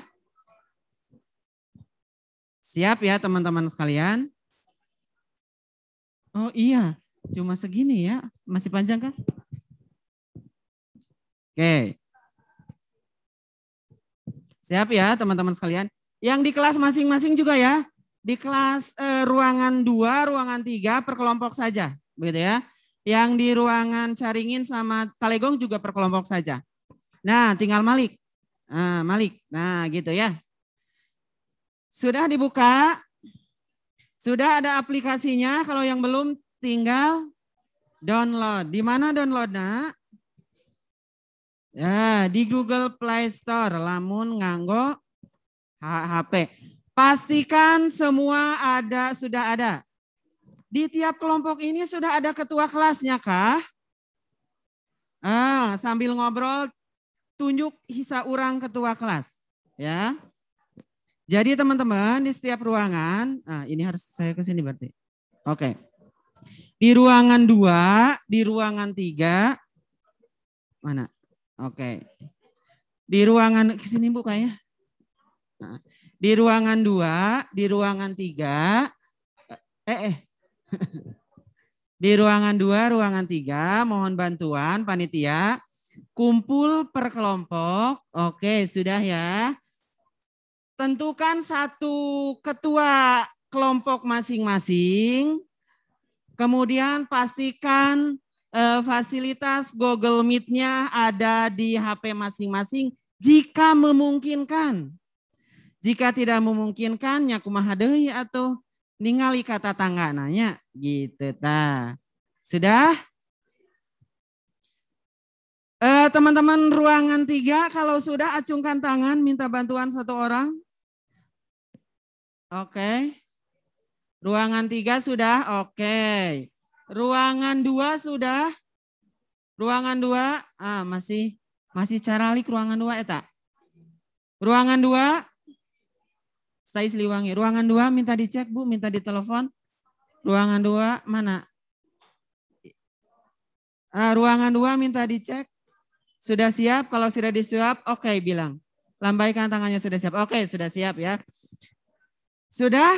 Siap ya teman-teman sekalian? Oh iya, cuma segini ya. Masih panjang kan? Oke. Siap ya teman-teman sekalian? Yang di kelas masing-masing juga ya. Di kelas ruangan 2, ruangan 3 per kelompok saja. Begitu ya. Yang di ruangan Caringin sama Talegong juga per kelompok saja. Nah tinggal Malik. Malik. Nah gitu ya. Sudah dibuka. Sudah ada aplikasinya. Kalau yang belum tinggal download. Di mana downloadnya? Ya, di Google Play Store, lamun nganggo HP. Pastikan semua sudah ada. Di tiap kelompok ini sudah ada ketua kelasnya kah? Sambil ngobrol, tunjuk hisa urang ketua kelas. Ya. Jadi teman-teman di setiap ruangan, ini harus saya ke sini berarti. Oke. Di ruangan 2, di ruangan 3, mana? Oke. Di ruangan kesini Bu kayaknya. Di ruangan 2, di ruangan 3. Di ruangan 2, ruangan 3 mohon bantuan panitia kumpul per kelompok. Oke, sudah ya. Tentukan satu ketua kelompok masing-masing. Kemudian pastikan fasilitas Google Meet-nya ada di HP masing-masing jika memungkinkan. Jika tidak memungkinkan, nya kumaha deui atuh ningali kata tangga nanya gitu ta. Sudah? Teman-teman ruangan 3 kalau sudah acungkan tangan minta bantuan satu orang. Oke. Ruangan 3 sudah? Oke. Ruangan 2 sudah? Ruangan 2 masih caralik ruangan 2 eta. Ruangan 2 STI Siliwangi. Ruangan 2 minta dicek Bu, minta ditelepon. Ruangan 2 mana? Ruangan 2 minta dicek. Sudah siap? Kalau sudah disiap, oke bilang. Lambaikan tangannya sudah siap. Oke, sudah siap ya. Sudah?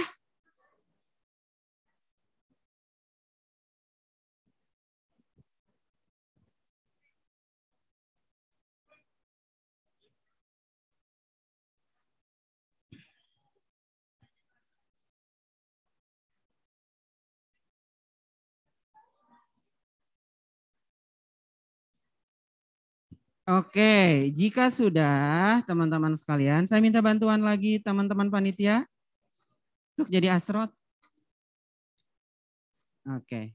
Oke, jika sudah teman-teman sekalian, saya minta bantuan lagi teman-teman panitia untuk jadi asrot. Oke,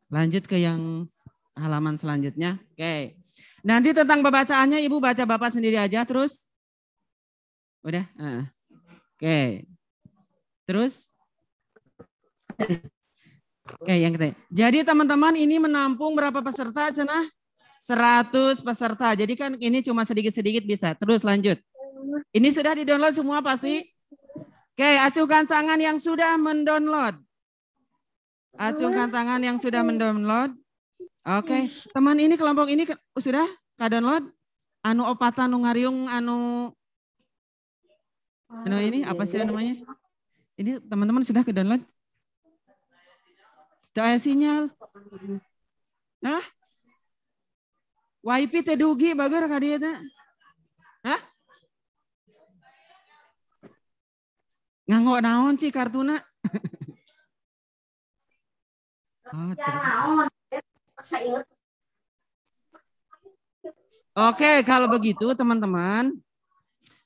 lanjut ke yang halaman selanjutnya. Oke, nanti tentang pembacaannya Ibu baca Bapak sendiri aja terus. Udah? Oke, terus? Oke, yang ketiga. Jadi teman-teman ini menampung berapa peserta Cenah? 100 peserta. Jadi kan ini cuma sedikit-sedikit bisa. Terus lanjut. Ini sudah di-download semua pasti? Oke, acuhkan tangan yang sudah mendownload. Acungkan tangan yang sudah mendownload. Oke, teman ini kelompok ini sudah ka-download? Anu opatan nu ngariung anu ini apa sih namanya? Ini teman-teman sudah ke-download? Tidak ada sinyal. Hah? Wifi teh dugi bager ka dieu teh. Hah? Nganggo naon sih kartuna? Oke, kalau begitu teman-teman,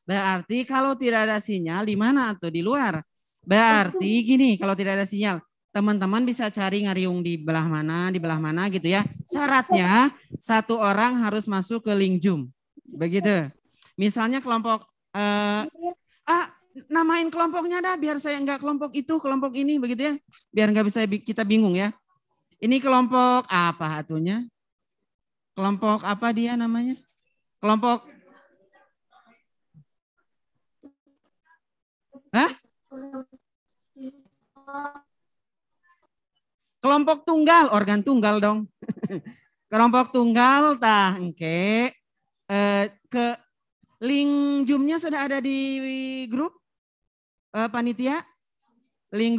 berarti kalau tidak ada sinyal di mana atau di luar? Berarti gini, kalau tidak ada sinyal, teman-teman bisa cari ngariung di belah mana gitu ya. Syaratnya satu orang harus masuk ke link Zoom. Begitu. Misalnya kelompok, namain kelompoknya dah biar saya enggak kelompok itu, kelompok ini begitu ya. Biar enggak bisa kita bingung ya. Ini kelompok apa atunya? Kelompok apa dia namanya? Kelompok. Hah? Kelompok tunggal, organ tunggal dong. Kelompok tunggal, tah, engke. Ke link Zoom-nya sudah ada di grup panitia. Link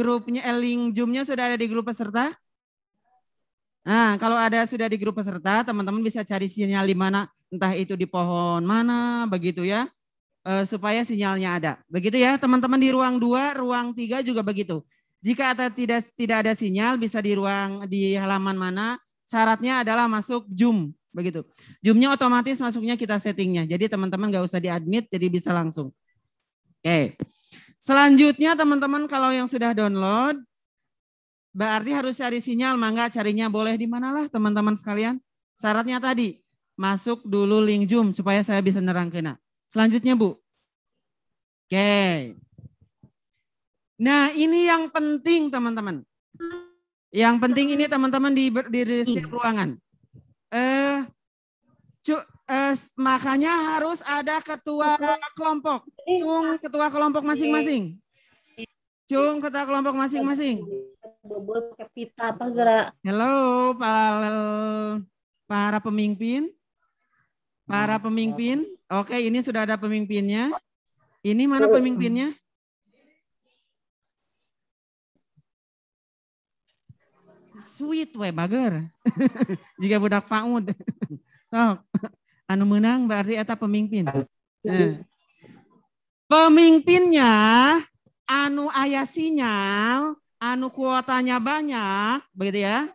Zoom-nya sudah ada di grup peserta. Nah, kalau ada sudah di grup peserta, teman-teman bisa cari sinyal di mana, entah itu di pohon mana, begitu ya, supaya sinyalnya ada. Begitu ya, teman-teman di ruang 2, ruang 3 juga begitu. Jika tidak ada sinyal bisa di halaman mana, syaratnya adalah masuk Zoom, begitu. Zoom-nya otomatis masuknya kita settingnya. Jadi teman-teman nggak usah di-admit, jadi bisa langsung. Oke. Selanjutnya teman-teman kalau yang sudah download, berarti harus cari sinyal, mangga carinya boleh di manalah teman-teman sekalian. Syaratnya tadi, masuk dulu link Zoom supaya saya bisa nerangkeun. Selanjutnya Bu. Oke. Nah ini yang penting teman-teman. Yang penting ini teman-teman di setiap ruangan. Makanya harus ada ketua kelompok. Cung ketua kelompok masing-masing. Cung ketua kelompok masing-masing. Halo para pemimpin. Para pemimpin. Oke ini sudah ada pemimpinnya. Ini mana pemimpinnya? Sweet we bager. Jika budak paud. Tok. Anu menang berarti eta pemimpin. Pemimpinnya anu aya sinyal, anu kuotanya banyak, begitu ya.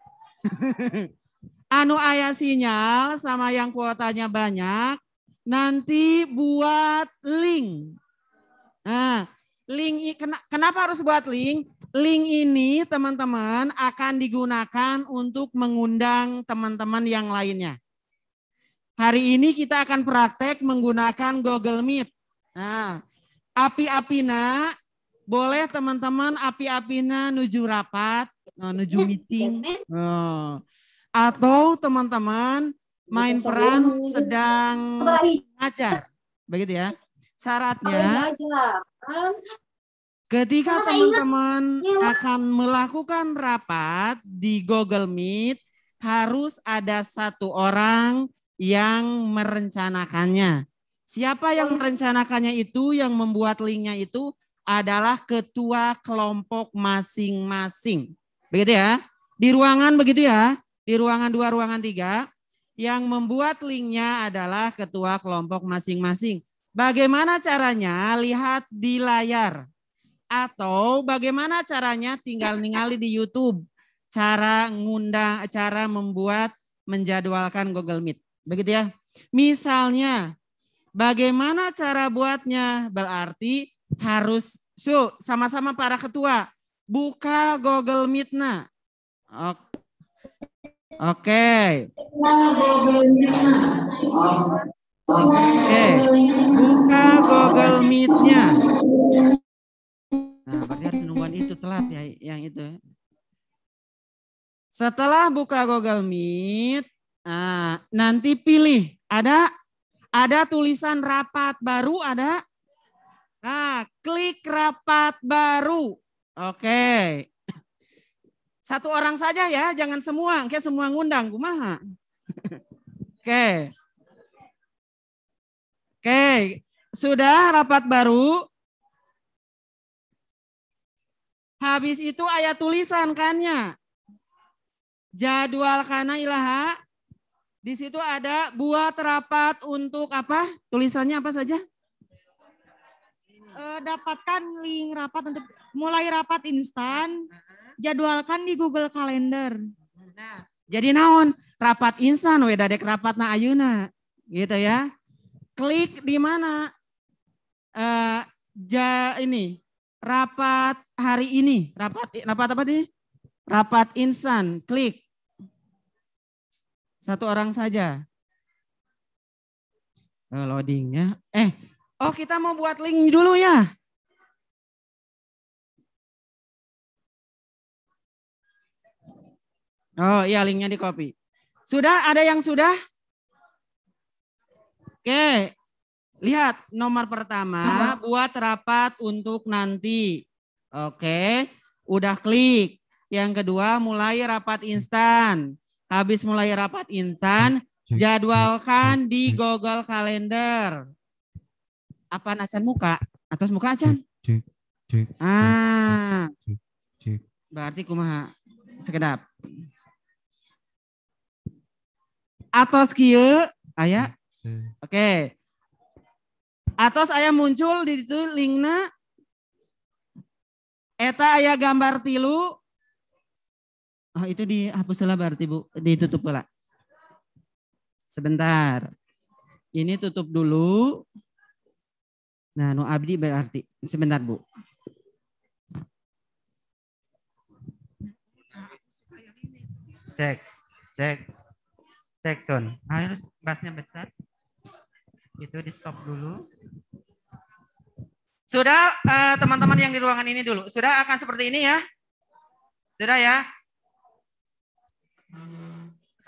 Anu aya sinyal sama yang kuotanya banyak, nanti buat link. Nah, link kenapa harus buat link? Link ini teman-teman akan digunakan untuk mengundang teman-teman yang lainnya. Hari ini kita akan praktek menggunakan Google Meet. Nah, api-apina boleh teman-teman api-apina nuju rapat, nuju meeting. Atau teman-teman main peran sedang ngajar. Begitu ya. Syaratnya Ketika teman-teman akan melakukan rapat di Google Meet, harus ada satu orang yang merencanakannya. Siapa yang merencanakannya itu, yang membuat linknya itu adalah ketua kelompok masing-masing. Begitu ya. Di ruangan begitu ya. Di ruangan 2, ruangan 3. Yang membuat linknya adalah ketua kelompok masing-masing. Bagaimana caranya? Lihat di layar. Atau bagaimana caranya? Tinggal ningali di YouTube. Cara ngundang, cara membuat, menjadwalkan Google Meet. Begitu ya. Misalnya, bagaimana cara buatnya? Berarti harus sama-sama para ketua buka Google Meet-na. Oke. Buka Google Meet-nya. Nah, berarti harus nungguan itu telat ya, yang itu. Setelah buka Google Meet, nanti pilih. Ada tulisan rapat baru, ada. Nah, klik rapat baru. Oke. Satu orang saja ya, jangan semua. Kayak semua ngundang, kumaha. Oke. Oke, sudah rapat baru. Habis itu ayat tulisan kannya. Jadwal kana ilaha. Di situ ada buat rapat untuk apa? Tulisannya apa saja? Dapatkan link rapat untuk mulai rapat instan. Jadwalkan di Google Calendar. Nah, jadi naon? Rapat instan we dadek rapatna ayeuna. Gitu ya. Klik di mana? Ini rapat hari ini. Rapat apa nih? Rapat instan. Klik. Satu orang saja. Loadingnya. Kita mau buat link dulu ya. Oh iya, linknya di copy. Sudah? Ada yang sudah? Oke. Lihat nomor pertama, buat rapat untuk nanti. Oke. Udah klik. Yang kedua, mulai rapat instan. Habis mulai rapat instan, jadwalkan di Google Calendar. Apa acan muka? Atas muka acan? Berarti kumaha? Sekedap. Atos kieu aya. Oke. Atos aya muncul di situ linkna. Eta aya gambar 3. Oh, itu dihapus lah berarti Bu, ditutup pula. Sebentar. Ini tutup dulu. Nah, nu abdi berarti. Sebentar Bu. Cek Son. Harus bassnya besar. Itu di stop dulu. Sudah teman-teman yang di ruangan ini dulu. Sudah akan seperti ini ya. Sudah ya.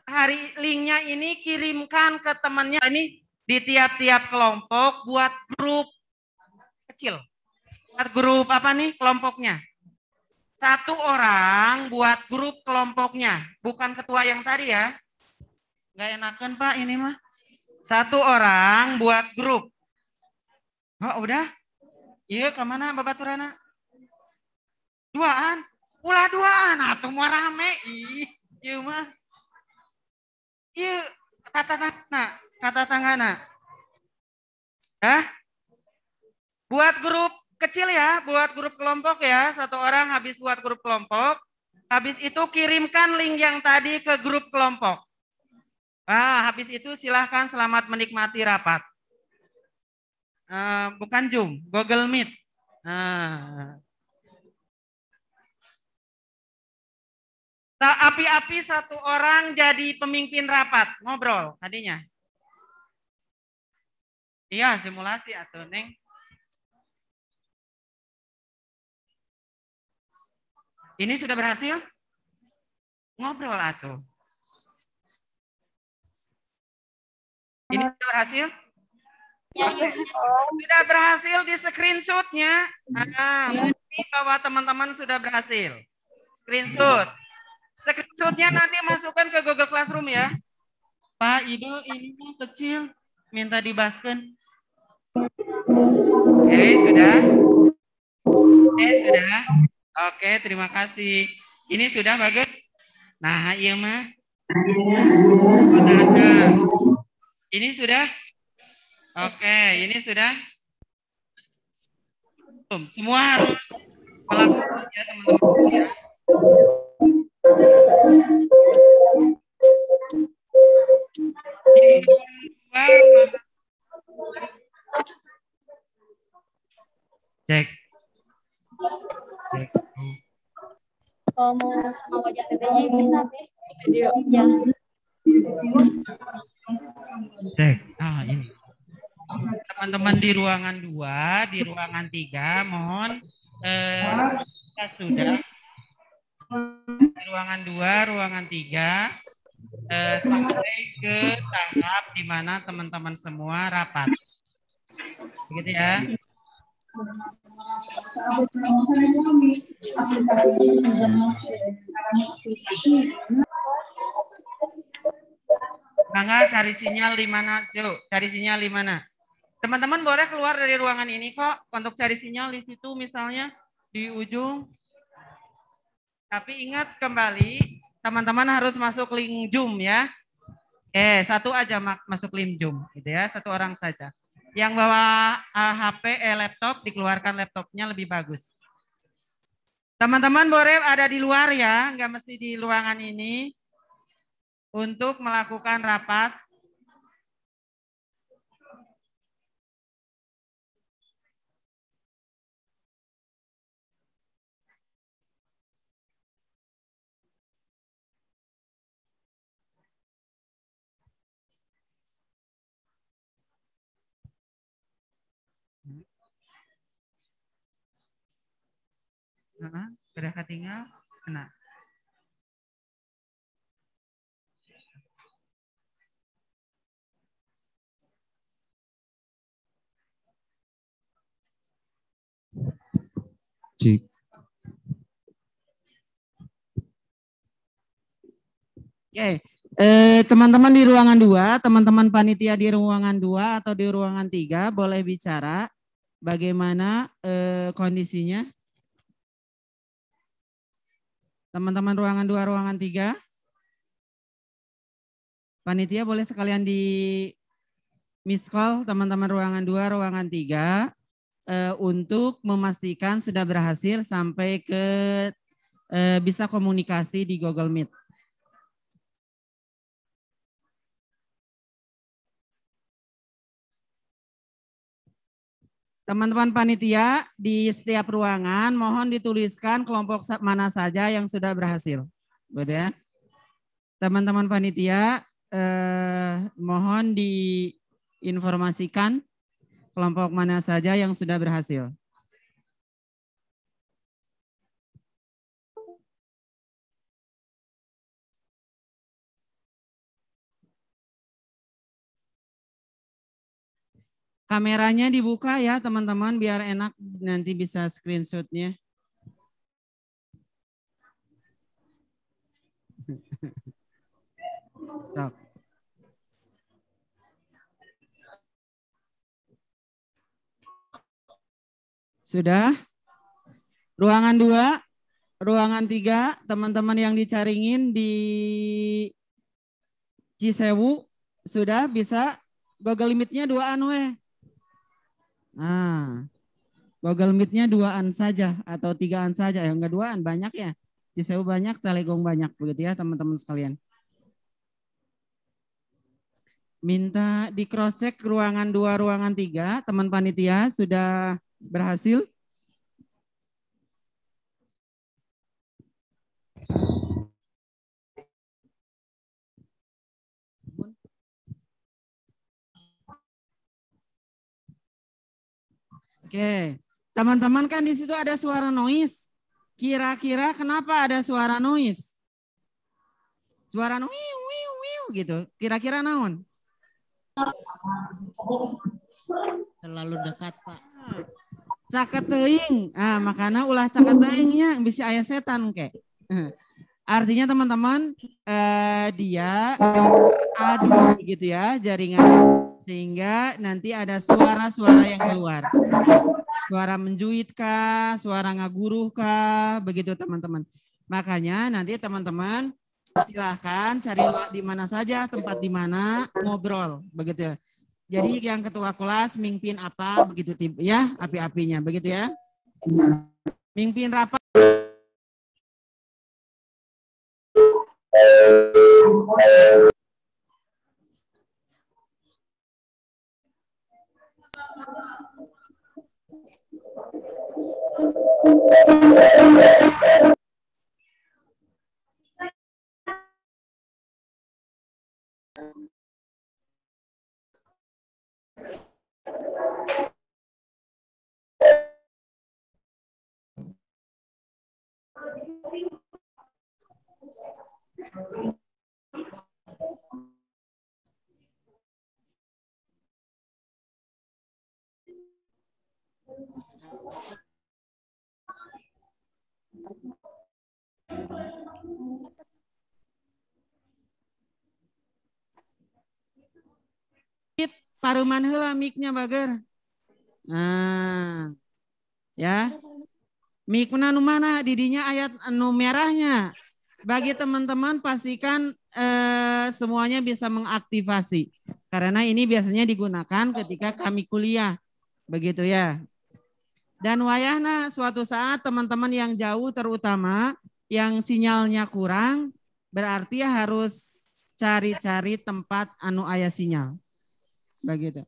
Hari linknya ini kirimkan ke temannya ini di tiap-tiap kelompok buat grup kecil. Buat grup apa nih kelompoknya? Satu orang buat grup kelompoknya, bukan ketua yang tadi ya. Nggak enakan Pak ini mah. Satu orang buat grup. Oh udah? Iya kemana babaturana? Duaan? Ulah duaan, atuh mau rame. Iya mah. Iya kata tanggana. Buat grup kecil ya, buat grup kelompok ya. Satu orang habis buat grup kelompok. Habis itu kirimkan link yang tadi ke grup kelompok. Habis itu silahkan selamat menikmati rapat. Bukan Zoom, Google Meet. Api-api satu orang jadi pemimpin rapat, ngobrol tadinya. Iya, simulasi atuh, Neng. Ini sudah berhasil? Ngobrol atuh. Ini sudah berhasil? Ya, sudah berhasil di screenshotnya. bukti bahwa teman-teman sudah berhasil. Screenshot. Screenshotnya nanti masukkan ke Google Classroom ya. Pak Ido ini kecil, minta dibaskan. Oke, sudah. Sudah. Oke, terima kasih. Ini sudah bagus. Nah, iya mah. Ini sudah. Oke, ini sudah. Semua harus melakukan ya teman-teman ya. Cek. Kalau mau wajah tetenya bisa sih video ya. Cek. Ini. Teman-teman di ruangan 2, di ruangan 3, mohon kita sudah di ruangan 2, ruangan 3 sampai ke tahap di mana teman-teman semua rapat. Begitu ya. Mangga cari sinyal di mana, Cuk? Cari sinyal di mana? Teman-teman boleh keluar dari ruangan ini kok untuk cari sinyal di situ misalnya di ujung. Tapi ingat kembali, teman-teman harus masuk link Zoom ya. Satu aja masuk link Zoom gitu ya, satu orang saja. Yang bawa HP, laptop, dikeluarkan laptopnya lebih bagus. Teman-teman boleh ada di luar ya, nggak mesti di ruangan ini untuk melakukan rapat. Sudah ketinggal? Nah. Cik. Oke, teman-teman di ruangan 2, teman-teman panitia di ruangan 2 atau di ruangan 3 boleh bicara bagaimana kondisinya. Teman-teman ruangan 2, ruangan 3. Panitia boleh sekalian di miss call teman-teman ruangan 2, ruangan 3 untuk memastikan sudah berhasil sampai ke bisa komunikasi di Google Meet. Teman-teman panitia di setiap ruangan mohon dituliskan kelompok mana saja yang sudah berhasil. Betul ya? Teman-teman panitia mohon diinformasikan kelompok mana saja yang sudah berhasil. Kameranya dibuka ya teman-teman biar enak nanti bisa screenshotnya. Sudah? Ruangan 2, ruangan 3, teman-teman yang dicaringin di Cisewu sudah bisa Google Meet-nya 2-an weh. Nah, Google Meet-nya 2-an saja atau 3-an saja. Ya enggak 2-an, banyak ya. Cisewu banyak, Telegong banyak begitu ya teman-teman sekalian. Minta di cross check ruangan 2, ruangan 3, teman panitia sudah berhasil. Oke, teman-teman kan di situ ada suara noise. Kira-kira kenapa ada suara noise? Suara wiu gitu. Kira-kira naon? Terlalu dekat, Pak. caket teuing. Makana ulah caket teuingnya bisa aya setan ke. Artinya teman-teman dia adu gitu ya jaringan sehingga nanti ada suara-suara yang keluar. Suara menjuit kah, suara ngaguruh kah, begitu teman-teman. Makanya nanti teman-teman silahkan cari di mana saja, tempat di mana ngobrol, begitu ya. Jadi yang ketua kelas mimpin apa, begitu ya, api-apinya, begitu ya. Mimpin rapat. Paruman heula mic-nya bager. Nah, ya. Mic-na nu mana? Didinya ayat anu merahnya. Bagi teman-teman pastikan semuanya bisa mengaktifasi. Karena ini biasanya digunakan ketika kami kuliah. Begitu ya. Dan wayahna suatu saat teman-teman yang jauh terutama yang sinyalnya kurang berarti harus cari-cari tempat anu aya sinyal. Begitu.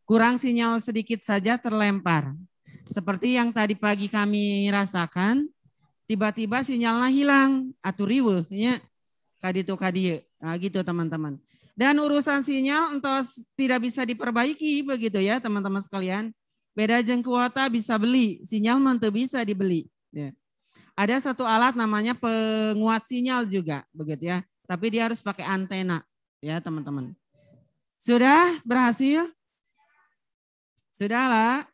Kurang sinyal sedikit saja terlempar. Seperti yang tadi pagi kami rasakan, tiba-tiba sinyalnya hilang, atau riweuh nya kaditu kadieu. Nah, gitu teman-teman. Dan urusan sinyal entos tidak bisa diperbaiki begitu ya teman-teman sekalian. Beda jeung kuota bisa beli, sinyal mah teu bisa dibeli. Ya. Ada satu alat namanya penguat sinyal juga begitu ya. Tapi dia harus pakai antena ya teman-teman. Sudah berhasil? Sudahlah.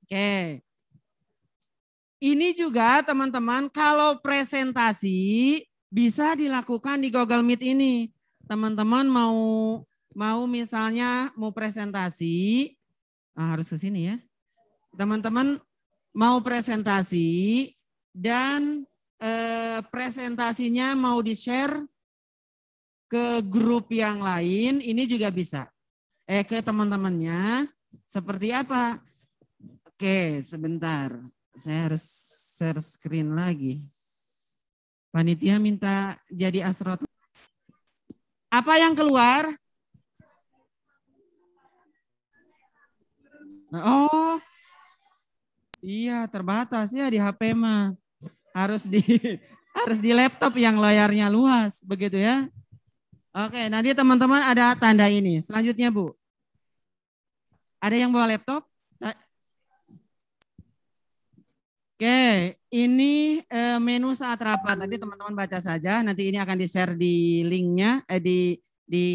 Oke. Ini juga teman-teman kalau presentasi bisa dilakukan di Google Meet ini. Teman-teman mau misalnya mau presentasi, harus ke sini ya. Teman-teman mau presentasi dan presentasinya mau di-share ke grup yang lain, ini juga bisa. Ke teman-temannya, seperti apa? Oke, sebentar. Saya harus share screen lagi. Panitia minta jadi asrot. Apa yang keluar? Oh, iya terbatas ya di HP mah. Harus di laptop yang layarnya luas, begitu ya. Oke, nanti teman-teman ada tanda ini. Selanjutnya Bu. Ada yang bawa laptop? Oke, ini menu saat rapat. Nanti teman-teman baca saja. Nanti ini akan di-share di linknya, di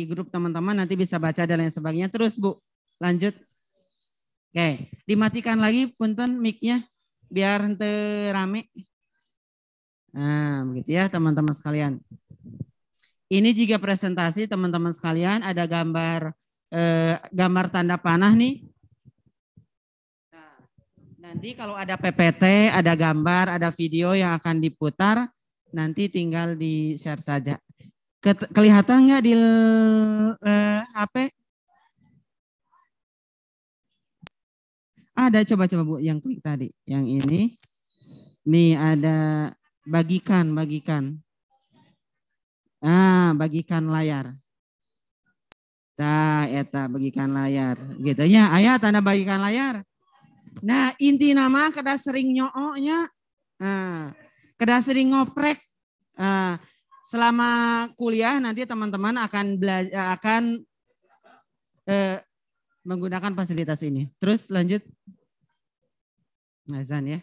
grup teman-teman. Nanti bisa baca dan lain sebagainya. Terus Bu, lanjut. Oke, dimatikan lagi punten mic-nya biar ente rame. Nah, begitu ya teman-teman sekalian. Ini juga presentasi teman-teman sekalian, ada gambar gambar tanda panah nih. Nah, nanti kalau ada PPT, ada gambar, ada video yang akan diputar, nanti tinggal di-share saja. Kelihatan nggak di HP? Ada, coba-coba Bu yang klik tadi. Yang ini. Nih ada bagikan. Bagikan layar. Eta bagikan layar. Gitu ya, aya tanda bagikan layar. Nah, inti nama kada sering nyooknya. Kada sering ngoprek. Selama kuliah nanti teman-teman akan menggunakan fasilitas ini. Terus lanjut. Azan ya.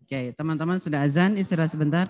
Oke, teman-teman sudah azan, istirahat sebentar.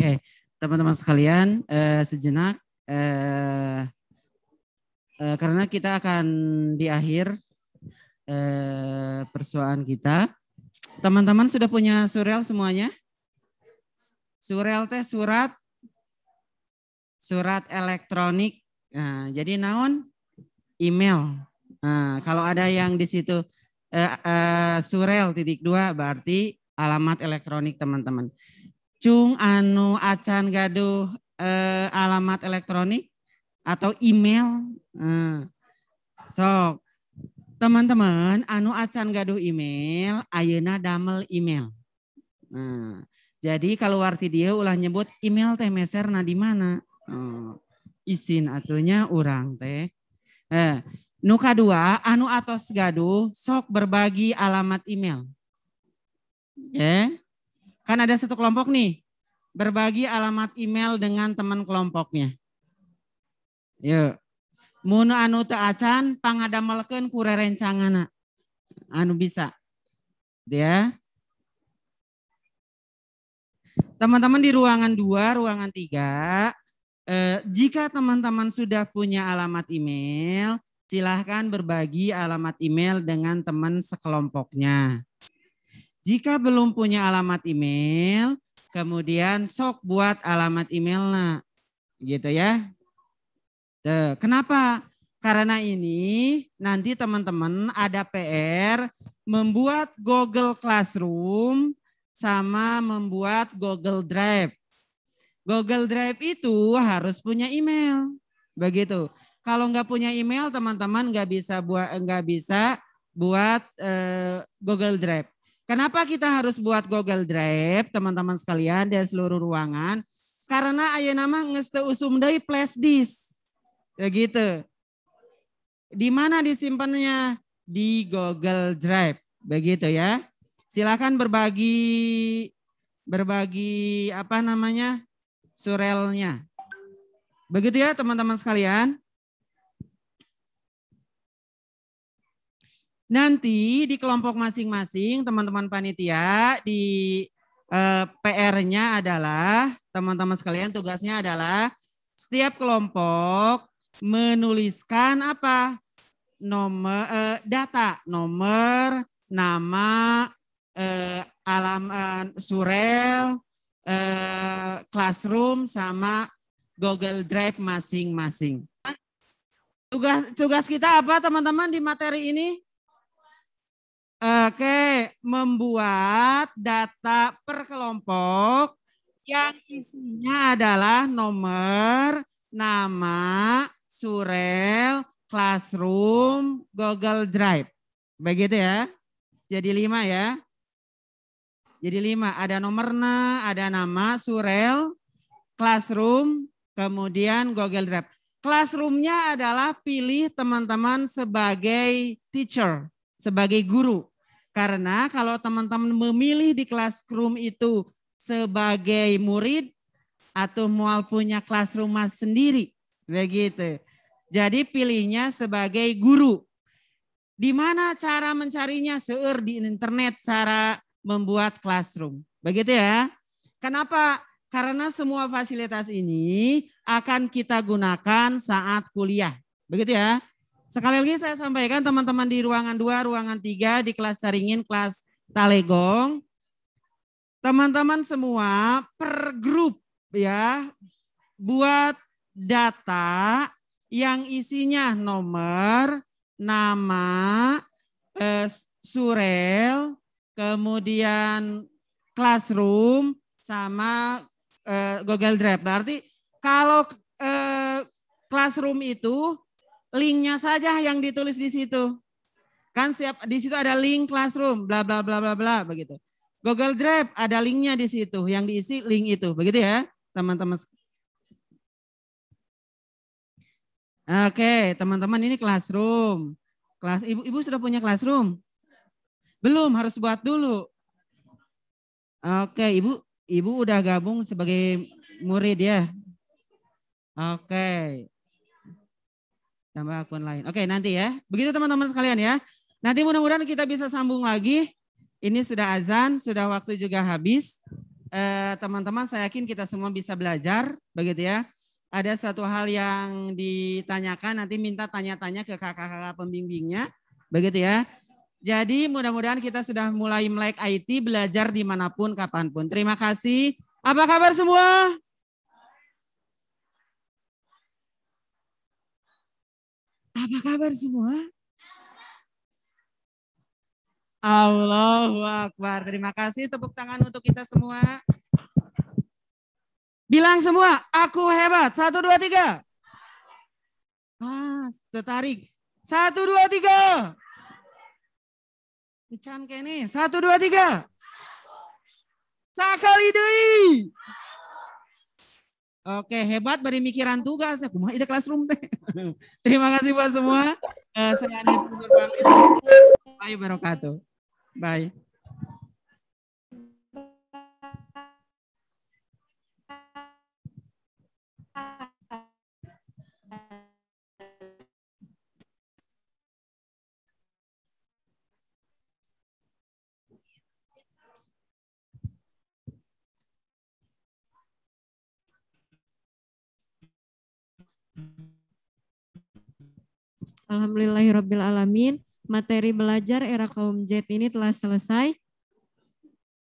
Oke, teman-teman sekalian, sejenak karena kita akan di akhir persoalan kita. Teman-teman sudah punya surel semuanya? Surel teh surat elektronik. Nah, jadi naon? Email. Nah, kalau ada yang di situ surel .2 berarti alamat elektronik teman-teman. Cung anu acan gaduh alamat elektronik atau email. Sok teman-teman anu acan gaduh email ayeuna damel email. Nah, jadi kalau warti dia ulah nyebut email teh meserna di mana? Isin atunya urang teh. Nu kadua anu atos gaduh sok berbagi alamat email. Kan ada satu kelompok nih, berbagi alamat email dengan teman kelompoknya. Yuk, mun anu teu acan pangadamelkeun ku rerencangana. Anu bisa. Ya. Teman-teman di ruangan 2, ruangan 3, jika teman-teman sudah punya alamat email, silahkan berbagi alamat email dengan teman sekelompoknya. Jika belum punya alamat email, kemudian sok buat alamat emailnya, gitu ya. Kenapa? Karena ini nanti teman-teman ada PR membuat Google Classroom sama membuat Google Drive. Google Drive itu harus punya email, begitu. Kalau nggak punya email, teman-teman nggak bisa buat Google Drive. Kenapa kita harus buat Google Drive, teman-teman sekalian di seluruh ruangan? Karena ayeuna mah geus teu usum deui flash disk. Ya gitu. Di mana disimpannya? Di Google Drive. Begitu ya. Silakan berbagi apa namanya? Surelnya. Begitu ya teman-teman sekalian. Nanti di kelompok masing-masing teman-teman panitia di PR-nya adalah teman-teman sekalian tugasnya adalah setiap kelompok menuliskan apa? Data, nomor, nama, alamat, surel, classroom sama Google Drive masing-masing. Tugas kita apa teman-teman di materi ini? Oke, membuat data per kelompok yang isinya adalah nomor, nama, surel, classroom, Google Drive. Begitu ya. Jadi 5 ya. Jadi 5, ada nomornya, ada nama, surel, classroom, kemudian Google Drive. Classroom-nya adalah pilih teman-teman sebagai teacher, sebagai guru. Karena kalau teman-teman memilih di classroom itu sebagai murid atau mau punya classroom sendiri, begitu. Jadi pilihnya sebagai guru. Di mana cara mencarinya? Seueur di internet cara membuat classroom. Begitu ya. Kenapa? Karena semua fasilitas ini akan kita gunakan saat kuliah. Begitu ya. Sekali lagi saya sampaikan teman-teman di ruangan 2, ruangan 3 di kelas Caringin, kelas Talegong. Teman-teman semua per grup ya buat data yang isinya nomor, nama, surel, kemudian classroom sama Google Drive. Berarti kalau classroom itu linknya saja yang ditulis di situ. Kan di situ ada link classroom, bla bla bla bla bla begitu. Google Drive ada linknya di situ, yang diisi link itu, begitu ya, teman-teman. Oke, teman-teman ini classroom. Ibu sudah punya classroom? Belum, harus buat dulu. Oke, ibu udah gabung sebagai murid ya. Oke. Tambah akun lain. Oke, nanti ya. Begitu teman-teman sekalian ya. Nanti mudah-mudahan kita bisa sambung lagi. Ini sudah azan, sudah waktu juga habis. teman-teman saya yakin kita semua bisa belajar, begitu ya. Ada satu hal yang ditanyakan, nanti minta tanya-tanya ke kakak-kakak pembimbingnya, begitu ya. Jadi mudah-mudahan kita sudah mulai melek IT, belajar dimanapun, kapanpun. Terima kasih. Apa kabar semua? Apa kabar semua? Allahu Akbar. Terima kasih, tepuk tangan untuk kita semua. Bilang semua, aku hebat. 1, 2, 3. Tertarik. 1, 2, 3. Can kene. 1, 2, 3. Sakali deui. Oke, hebat beri mikiran tugas. Aku mau ide classroom teh. Terima kasih buat semua. Saya Andi Pugur pamit. Ayo wabarakatuh. Bye. Alhamdulillahirrabbilalamin. Materi belajar era kaum Z ini telah selesai.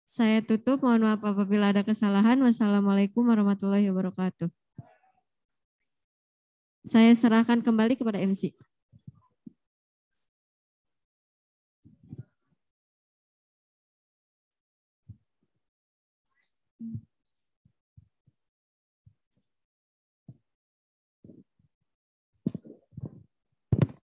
Saya tutup. Mohon maaf apabila ada kesalahan. Wassalamualaikum warahmatullahi wabarakatuh. Saya serahkan kembali kepada MC.